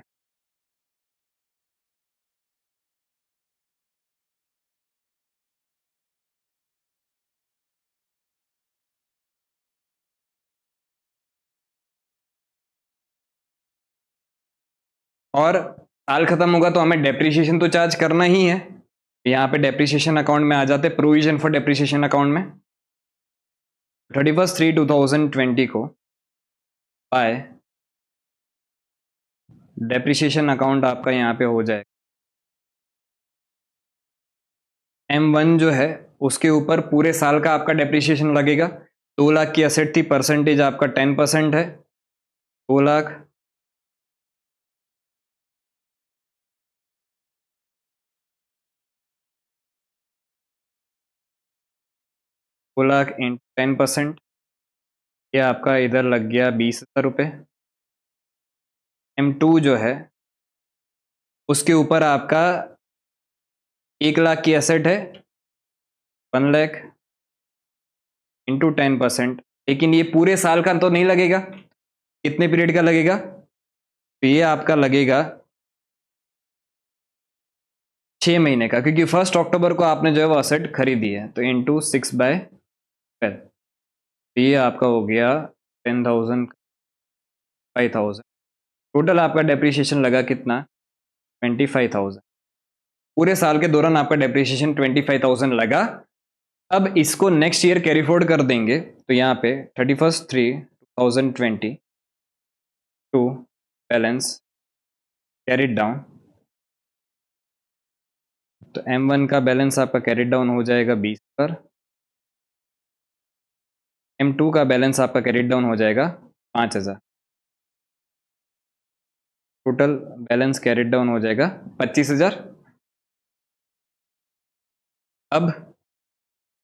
और साल खत्म होगा तो हमें डेप्रिसिएशन तो चार्ज करना ही है। यहाँ पे डेप्रिसिएशन अकाउंट में आ जाते, प्रोविजन फॉर डेप्रिसिएशन अकाउंट में 31/3/2020 को बाय डेप्रिसिएशन अकाउंट आपका यहाँ पे हो जाए। M1 जो है उसके ऊपर पूरे साल का आपका डेप्रिसिएशन लगेगा। 2 लाख की असेट थी, परसेंटेज आपका 10% है। 2 लाख 2 लाख इन 10%, ये आपका इधर लग गया 20,000 रुपये। M2 जो है उसके ऊपर आपका 1 लाख की एसेट है, 1 लाख इंटू 10%। लेकिन ये पूरे साल का तो नहीं लगेगा, कितने पीरियड का लगेगा? तो ये आपका लगेगा 6 महीने का, क्योंकि 1 अक्टूबर को आपने जो है वो असेट खरीदी है, तो इंटू 6/12। तो ये आपका हो गया 10,000 5,000। टोटल आपका डेप्रिसिएशन लगा कितना? 25,000। पूरे साल के दौरान आपका डेप्रिसिएशन 25,000 लगा। अब इसको नेक्स्ट ईयर कैरी फॉरवर्ड कर देंगे, तो यहाँ पे 31/3/2020 टू बैलेंस कैरिड डाउन। तो M1 का बैलेंस आपका कैरिड डाउन हो जाएगा 20 पर, M2 का बैलेंस आपका कैरिड डाउन हो जाएगा 5,000। टोटल बैलेंस कैरिड डाउन हो जाएगा 25,000। अब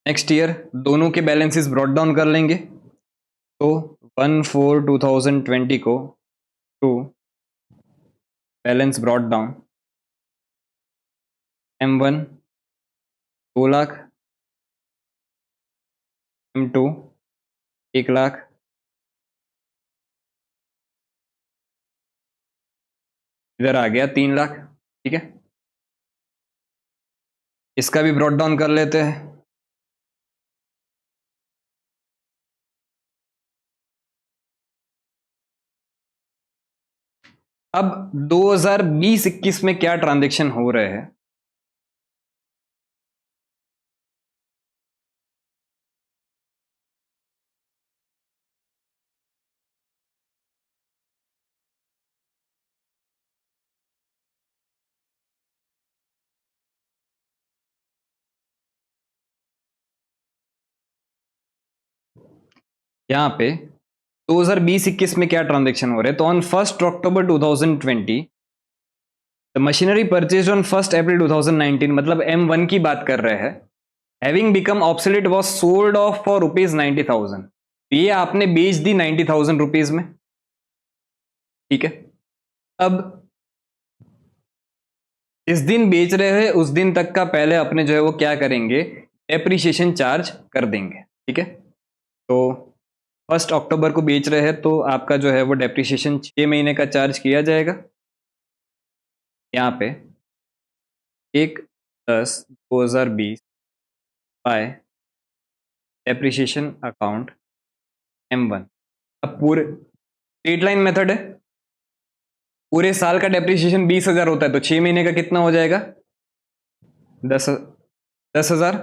नेक्स्ट ईयर दोनों के बैलेंसेस ब्रॉट डाउन कर लेंगे, तो 1/4/2020 को to balance brought down M1 2 lakh, M2 1 lakh, इधर आ गया 3 लाख। ठीक है, इसका भी ब्रॉट डाउन कर लेते हैं। अब 2020-21 में क्या ट्रांजेक्शन हो रहे हैं? यहाँ पे 2020-21 में क्या ट्रांजेक्शन हो रहे हैं, तो on 1 October 2020 the machinery purchase on 1 April 2019, मतलब M1 की बात कर रहे हैं, having become obsolete was sold off for ₹90,000। ये आपने बेच दी 90,000 रुपीज में, ठीक है। अब जिस दिन बेच रहे हैं उस दिन तक का पहले अपने जो है वो क्या करेंगे, डेप्रिसिएशन चार्ज कर देंगे, ठीक है। तो 1 अक्टूबर को बेच रहे हैं तो आपका जो है वो डेप्रिसिएशन 6 महीने का चार्ज किया जाएगा। यहाँ पे 1/10/2020 बाय डेप्रिसिएशन अकाउंट M1। अब पूरे स्ट्रेट लाइन मेथड है, पूरे साल का डेप्रिसिएशन 20,000 होता है, तो 6 महीने का कितना हो जाएगा, 10,000।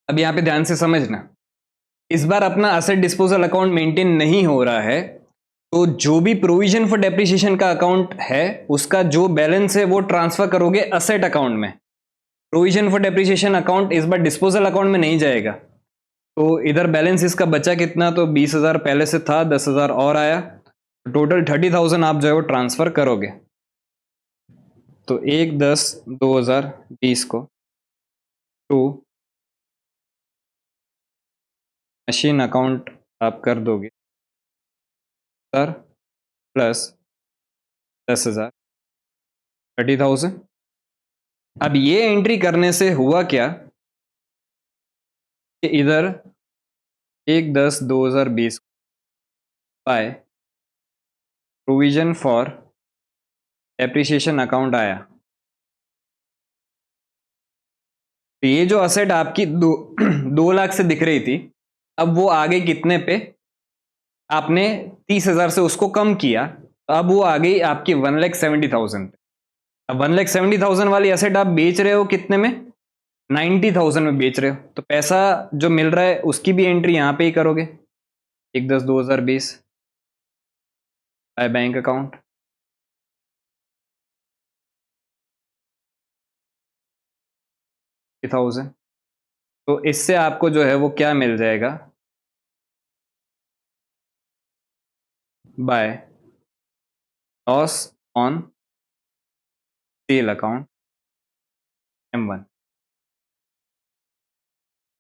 अब यहां पे ध्यान से समझना, इस बार अपना असेट डिस्पोजल अकाउंट मेंटेन नहीं हो रहा है, तो जो भी प्रोविजन फॉर डेप्रिसिएशन का अकाउंट है उसका जो बैलेंस है वो ट्रांसफर करोगे असेट अकाउंट में। प्रोविजन फॉर डेप्रिसिएशन अकाउंट इस बार डिस्पोजल अकाउंट में नहीं जाएगा, तो इधर बैलेंस इसका बचा कितना, तो 20,000 पहले से था, 10,000 और आया, टोटल 30,000 आप जो है वो ट्रांसफर करोगे। तो 1/10/2020 को टू मशीन अकाउंट आप कर दोगे सर प्लस 10,000, 30,000। अब ये एंट्री करने से हुआ क्या कि इधर 1/10/2020 by provision for depreciation account आया, तो ये जो असेट आपकी 2 लाख से दिख रही थी, अब वो आ गई कितने पे, आपने 30,000 से उसको कम किया, तो अब वो आ गई आपकी 1,70,000 पे। अब 1,70,000 वाली असेट आप बेच रहे हो कितने में, 90,000 में बेच रहे हो, तो पैसा जो मिल रहा है उसकी भी एंट्री यहां पे ही करोगे, 1/10/2020 बाय बैंक अकाउंट। थाउजेंड, तो इससे आपको जो है वो क्या मिल जाएगा, by loss on sale account M1।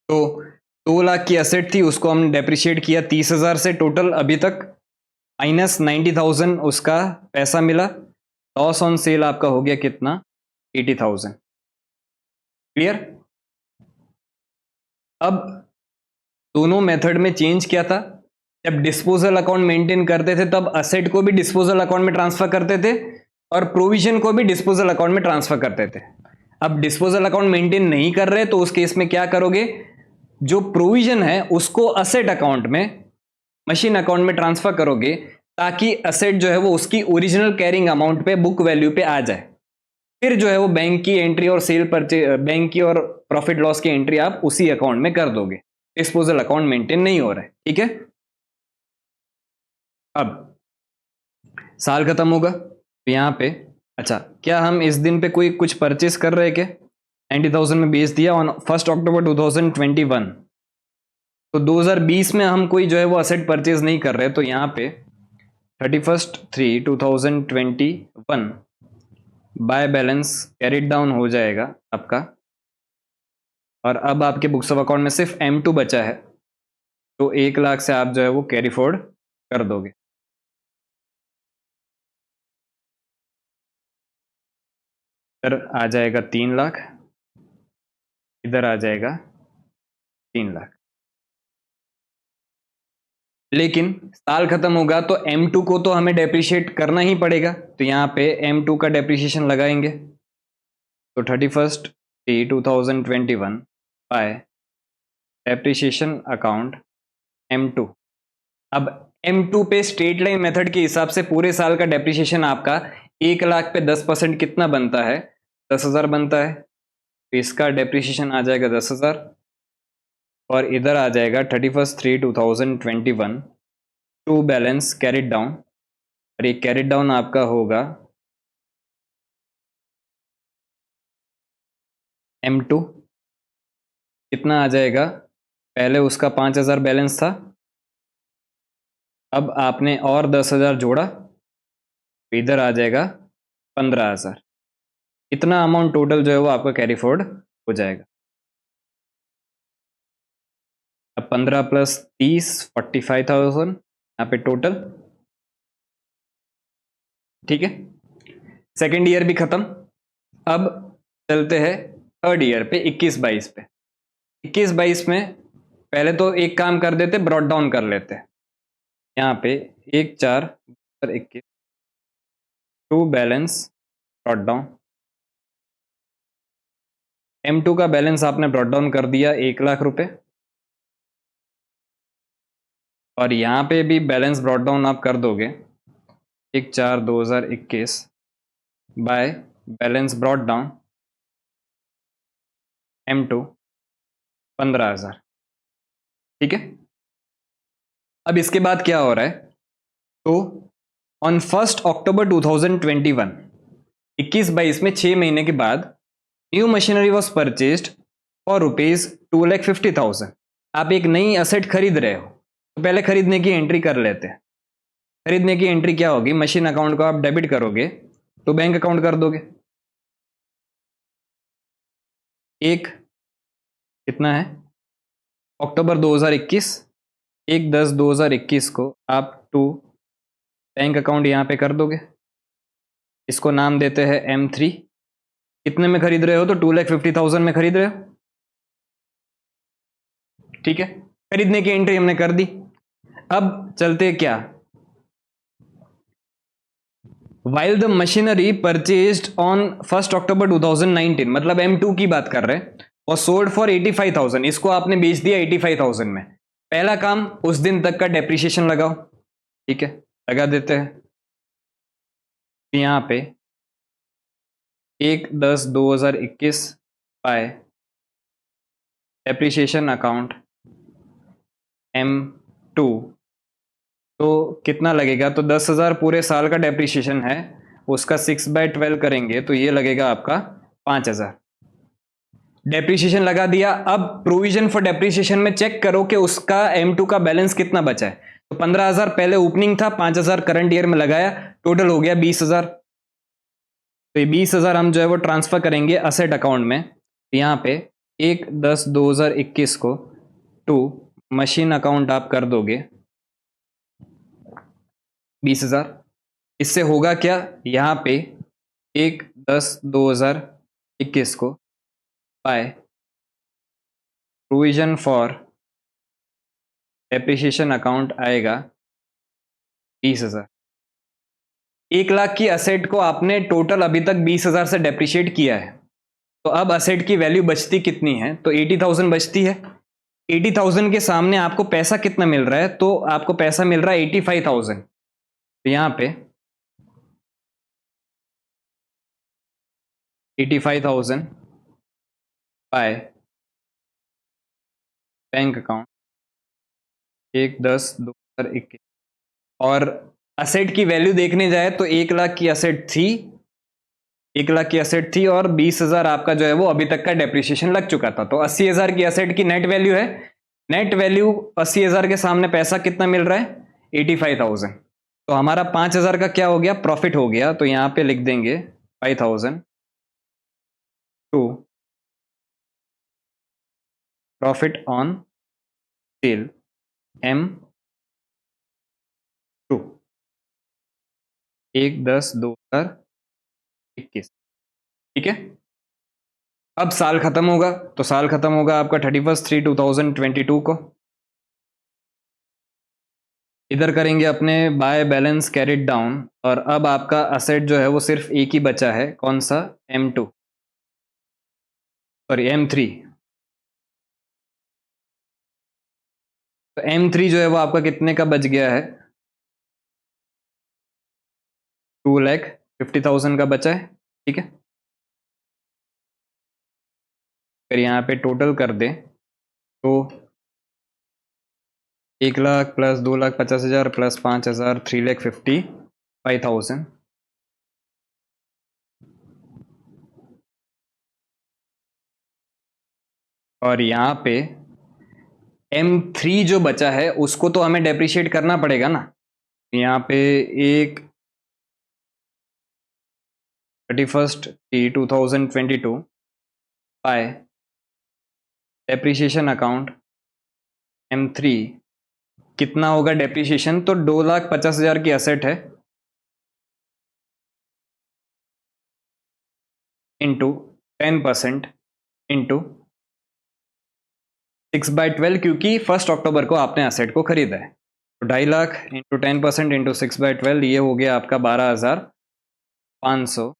तो 2 लाख की एसेट थी, उसको हमने डेप्रिशिएट किया 30,000 से, टोटल अभी तक माइनस 90,000 उसका पैसा मिला, लॉस ऑन सेल आपका हो गया कितना, 80,000। क्लियर। अब दोनों मेथड में चेंज क्या था, जब डिस्पोजल अकाउंट मेंटेन करते थे तब असेट को भी डिस्पोजल अकाउंट में ट्रांसफर करते थे और प्रोविजन को भी डिस्पोजल अकाउंट में ट्रांसफर करते थे। अब डिस्पोजल अकाउंट मेंटेन नहीं कर रहे तो उस केस में क्या करोगे, जो प्रोविजन है उसको असेट अकाउंट में, मशीन अकाउंट में ट्रांसफर करोगे, ताकि असेट जो है वो उसकी ओरिजिनल कैरिंग अमाउंट पे, बुक वैल्यू पे आ जाए। फिर जो है वो बैंक की एंट्री और सेल परचेज, बैंक की और प्रॉफिट लॉस की एंट्री आप उसी अकाउंट में कर दोगे। डिस्पोजल अकाउंट मेंटेन नहीं हो रहा है, ठीक है। अब साल खत्म होगा तो यहां पे, अच्छा क्या हम इस दिन पे कोई कुछ परचेस कर रहे हैं क्या, 90,000 में बेच दिया ऑन 1 अक्टूबर 2021, तो 2020 में हम कोई जो है वो असेट परचेज नहीं कर रहे, तो यहाँ पे 31/3/2021 बाय बैलेंस कैरिड डाउन हो जाएगा आपका, और अब आपके बुक्स ऑफ अकाउंट में सिर्फ M2 बचा है, तो 1 लाख से आप जो है वो कैरी फॉरवर्ड कर दोगे। इधर आ जाएगा 3 लाख, इधर आ जाएगा 3 लाख, लेकिन साल खत्म होगा तो M2 को तो हमें डेप्रिशिएट करना ही पड़ेगा, तो यहाँ पे M2 का डेप्रिशिएशन लगाएंगे, तो 31/3/2021 बाय डेप्रिशिएशन अकाउंट M2। अब M2 पे स्ट्रेट लाइन मेथड के हिसाब से पूरे साल का डेप्रिशिएशन आपका 1 लाख पे 10% कितना बनता है, 10,000 बनता है, तो इसका डेप्रिशिएशन आ जाएगा 10,000, और इधर आ जाएगा 31/3/2021 टू बैलेंस कैरिड डाउन, और ये कैरिड डाउन आपका होगा M2, कितना आ जाएगा पहले उसका 5,000 बैलेंस था, अब आपने और 10,000 जोड़ा, इधर आ जाएगा 15,000। इतना अमाउंट टोटल जो है वो आपका कैरी फॉरवर्ड हो जाएगा। अब 15 प्लस 30 45,000 यहाँ पे टोटल। ठीक है, सेकेंड ईयर भी खत्म। अब चलते हैं थर्ड ईयर पे, 21-22 पे। 21-22 में पहले तो एक काम कर देते, ब्रॉट डाउन कर लेते हैं। यहाँ पे 1/4/21 to balance brought down. M2 का बैलेंस आपने ब्रॉट डाउन कर दिया 1,00,000 रुपए, और यहाँ पे भी बैलेंस ब्रॉट डाउन आप कर दोगे 1/4/2021 by balance brought down M2 15,000। ठीक है, अब इसके बाद क्या हो रहा है, तो ऑन 1 अक्टूबर 2021, 21-22 में 6 महीने के बाद new machinery was purchased for ₹2,50,000। आप एक नई असेट खरीद रहे हो, तो पहले खरीदने की एंट्री कर लेते हैं। खरीदने की एंट्री क्या होगी, मशीन अकाउंट को आप डेबिट करोगे तो बैंक अकाउंट कर दोगे। एक कितना है, अक्टूबर 2021, 1/10/2021 को आप टू बैंक अकाउंट यहां पे कर दोगे। इसको नाम देते हैं M3। कितने में खरीद रहे हो, तो 2,50,000 में खरीद रहे हो। ठीक है, खरीदने की एंट्री हमने कर दी। अब चलते क्या, while the machinery purchased on 1 अक्टूबर 2019, मतलब M2 की बात कर रहे हैं, और सोल्ड फॉर 85,000, इसको आपने बेच दिया 85,000 में। पहला काम, उस दिन तक का डेप्रिसिएशन लगाओ। ठीक है, लगा देते हैं। यहां पे 1/10/2021 बाय डेप्रिसिएशन अकाउंट M2, तो कितना लगेगा, तो 10,000 पूरे साल का डेप्रिसिएशन है, उसका 6/12 करेंगे तो ये लगेगा आपका 5,000। डेप्रिसिएशन लगा दिया। अब प्रोविजन फॉर डेप्रिसिएशन में चेक करो कि उसका M2 का बैलेंस कितना बचा है। तो 15,000 पहले ओपनिंग था, 5,000 करंट ईयर में लगाया, टोटल हो गया 20,000। तो ये 20,000 हम जो है वो ट्रांसफर करेंगे असेट अकाउंट में। यहाँ पे 1/10/2021 को टू मशीन अकाउंट आप कर दोगे 20,000। इससे होगा क्या, यहाँ पे 1/10/2021 को by provision for depreciation account आएगा 20,000। 1,00,000 की असेट को आपने टोटल अभी तक 20,000 से डेप्रिशिएट किया है, तो अब असेट की वैल्यू बचती कितनी है, तो 80,000 बचती है। 80,000 के सामने आपको पैसा कितना मिल रहा है, तो आपको पैसा मिल रहा है 85,000। तो यहां पे 85,000 बाय बैंक अकाउंट 1/10/2021, और असेट की वैल्यू देखने जाए तो 1,00,000 की असेट थी, 1,00,000 की असेट थी, और 20,000 आपका जो है वो अभी तक का डेप्रिसिएशन लग चुका था, तो 80,000 की असेट की नेट वैल्यू है। नेट वैल्यू 80,000 के सामने पैसा कितना मिल रहा है, 85,000। तो हमारा 5,000 का क्या हो गया, प्रॉफिट हो गया। तो यहां पे लिख देंगे 5,000 to profit on sale M2, 1/10/2021। ठीक है, अब साल खत्म होगा, तो साल खत्म होगा आपका 31/3/2022 को। इधर करेंगे अपने बाय बैलेंस कैरिड डाउन, और अब आपका असेट जो है वो सिर्फ एक ही बचा है, कौन सा, M2, सॉरी M3। तो M3 जो है वो आपका कितने का बच गया है, 2,50,000 का बचा है। ठीक है, फिर यहाँ पे टोटल कर दें तो 1,00,000 प्लस 2,50,000 प्लस 5,000 3,55,000। और यहाँ पे M3 जो बचा है उसको तो हमें डेप्रिशिएट करना पड़ेगा ना। यहाँ पे एक 31/3/2022 बाय डेप्रिशिएशन अकाउंट M3 कितना होगा डेप्रिशिएशन, तो 2,50,000 की असेट है इंटू 10% इंटू 6/12, क्योंकि 1 अक्टूबर को आपने असेट को खरीदा है। तो 2.5 लाख इंटू 10% इंटू 6/12, ये हो गया आपका 12,500।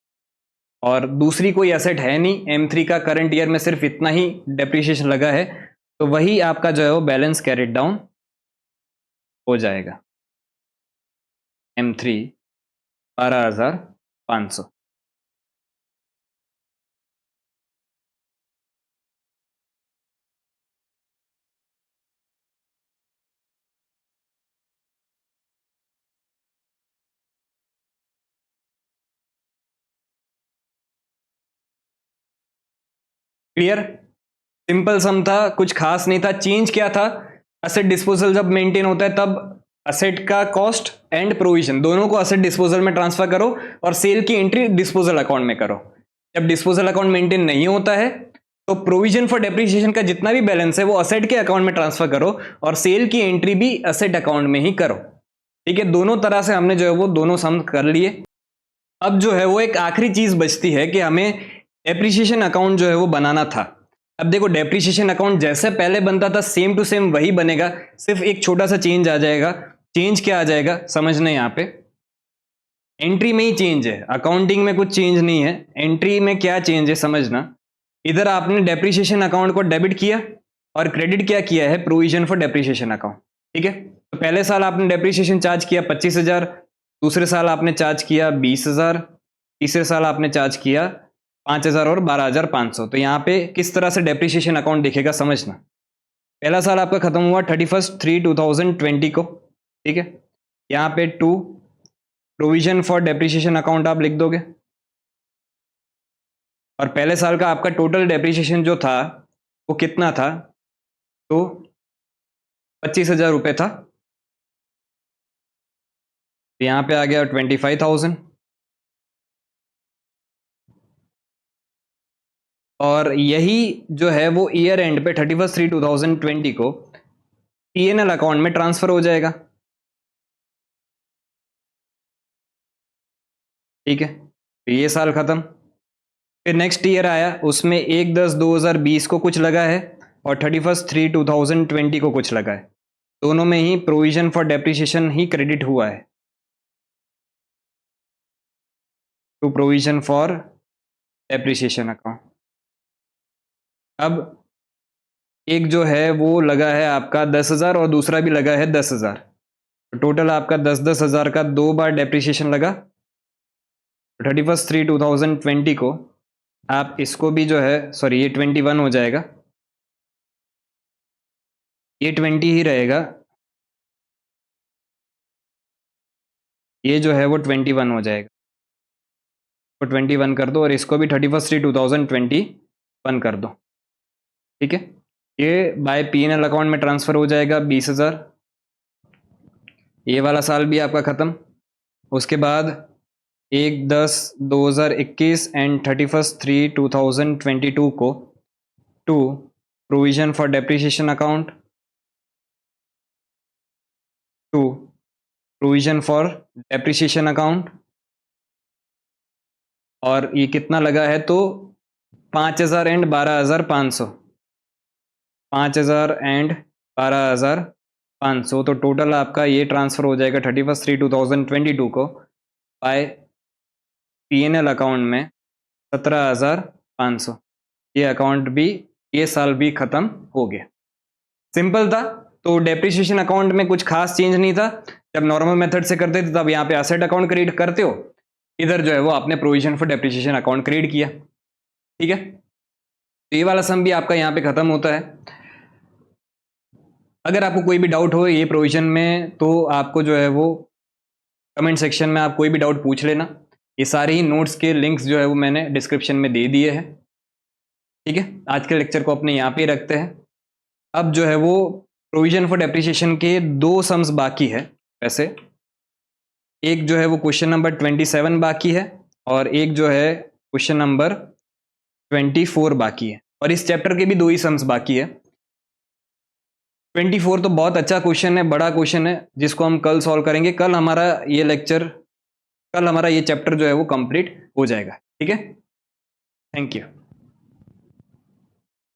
और दूसरी कोई असेट है नहीं, M3 का करंट ईयर में सिर्फ इतना ही डेप्रिशिएशन लगा है, तो वही आपका जो है वो बैलेंस कैरिड डाउन हो जाएगा। M3 12,500। क्लियर? सिंपल सम था, कुछ खास नहीं था। चेंज क्या था, असेट डिस्पोजल जब मेंटेन होता है तब असेट का कॉस्ट एंड प्रोविजन दोनों को असेट डिस्पोजल में ट्रांसफर करो और सेल की एंट्री डिस्पोजल अकाउंट में करो। जब डिस्पोजल अकाउंट मेंटेन नहीं होता है तो प्रोविजन फॉर डेप्रिसिएशन का जितना भी बैलेंस है वो असेट के अकाउंट में ट्रांसफर करो और सेल की एंट्री भी असेट अकाउंट में ही करो। ठीक है, दोनों तरह से हमने जो है वो दोनों सम कर लिए। अब जो है वो एक आखिरी चीज बचती है कि हमें डेप्रिसिएशन अकाउंट जो है वो बनाना था। अब देखो, डेप्रिसिएशन अकाउंट जैसे पहले बनता था सेम टू सेम वही बनेगा, सिर्फ एक छोटा सा चेंज आ जाएगा। चेंज क्या आ जाएगा समझना, यहाँ पे एंट्री में ही चेंज है, अकाउंटिंग में कुछ चेंज नहीं है। एंट्री में क्या चेंज है समझना, इधर आपने डेप्रिसिएशन अकाउंट को डेबिट किया और क्रेडिट क्या किया है, प्रोविजन फॉर डेप्रिसिएशन अकाउंट। ठीक है, तो पहले साल आपने डेप्रिसिएशन चार्ज किया 25,000, दूसरे साल आपने चार्ज किया 20,000, तीसरे साल आपने चार्ज किया 5,000 और 12,500। तो यहाँ पे किस तरह से डेप्रिसिएशन अकाउंट दिखेगा समझना। पहला साल आपका खत्म हुआ 31/3/2020 को। ठीक है, यहाँ पे 2 प्रोविजन फॉर डेप्रिसिएशन अकाउंट आप लिख दोगे और पहले साल का आपका टोटल डेप्रिसिएशन जो था वो कितना था, तो 25,000 रुपये था। तो यहाँ पे आ गया 25,000 और यही जो है वो ईयर एंड पे 31/3/2020 को P&L अकाउंट में ट्रांसफर हो जाएगा। ठीक है, तो ये साल खत्म। फिर नेक्स्ट ईयर आया, उसमें 1/10/2020 को कुछ लगा है और 31/3/2020 को कुछ लगा है। दोनों में ही प्रोविजन फॉर डेप्रिसिएशन ही क्रेडिट हुआ है to provision for depreciation account. अब एक जो है वो लगा है आपका 10,000 और दूसरा भी लगा है 10,000, तो टोटल आपका 10,000 का 2 बार डेप्रिसिएशन लगा। 31/3/2020 को आप इसको भी जो है, सॉरी ये 21 हो जाएगा, ये 20 ही रहेगा, ये जो है वो 21 हो जाएगा। तो 21 कर दो और इसको भी 31/3/2021 कर दो। ठीक है, ये बाय P&L अकाउंट में ट्रांसफर हो जाएगा 20,000। ये वाला साल भी आपका खत्म। उसके बाद 1/10/2021 एंड 31/3/2022 को 2 provision for depreciation account, 2 provision for depreciation account, और ये कितना लगा है, तो 5,000 एंड 12,500, 5,000 एंड 12,500। तो टोटल आपका ये ट्रांसफर हो जाएगा 31/3/2022 को बाय P&L अकाउंट में 17,500। ये अकाउंट भी, ये साल भी खत्म हो गया। सिंपल था। तो डेप्रिसिएशन अकाउंट में कुछ खास चेंज नहीं था। जब नॉर्मल मेथड से करते थे तब यहाँ पे एसेट अकाउंट क्रिएट करते हो, इधर जो है वो आपने provision for depreciation account create किया। ठीक है, तो ये वाला सम भी आपका यहाँ पे खत्म होता है। अगर आपको कोई भी डाउट हो ये प्रोविजन में तो आपको जो है वो कमेंट सेक्शन में आप कोई भी डाउट पूछ लेना। ये सारे ही नोट्स के लिंक्स जो है वो मैंने डिस्क्रिप्शन में दे दिए हैं। ठीक है, आज के लेक्चर को अपने यहाँ पे रखते हैं। अब जो है वो प्रोविजन फॉर डेप्रिसिएशन के 2 सम्स बाकी है वैसे, एक जो है वो क्वेश्चन नंबर 27 बाकी है और एक जो है क्वेश्चन नंबर 24 बाकी है, और इस चैप्टर के भी 2 ही सम्स बाकी है। 24 तो बहुत अच्छा क्वेश्चन है, बड़ा क्वेश्चन है, जिसको हम कल सॉल्व करेंगे। कल हमारा ये चैप्टर जो है वो कंप्लीट हो जाएगा। ठीक है, थैंक यू।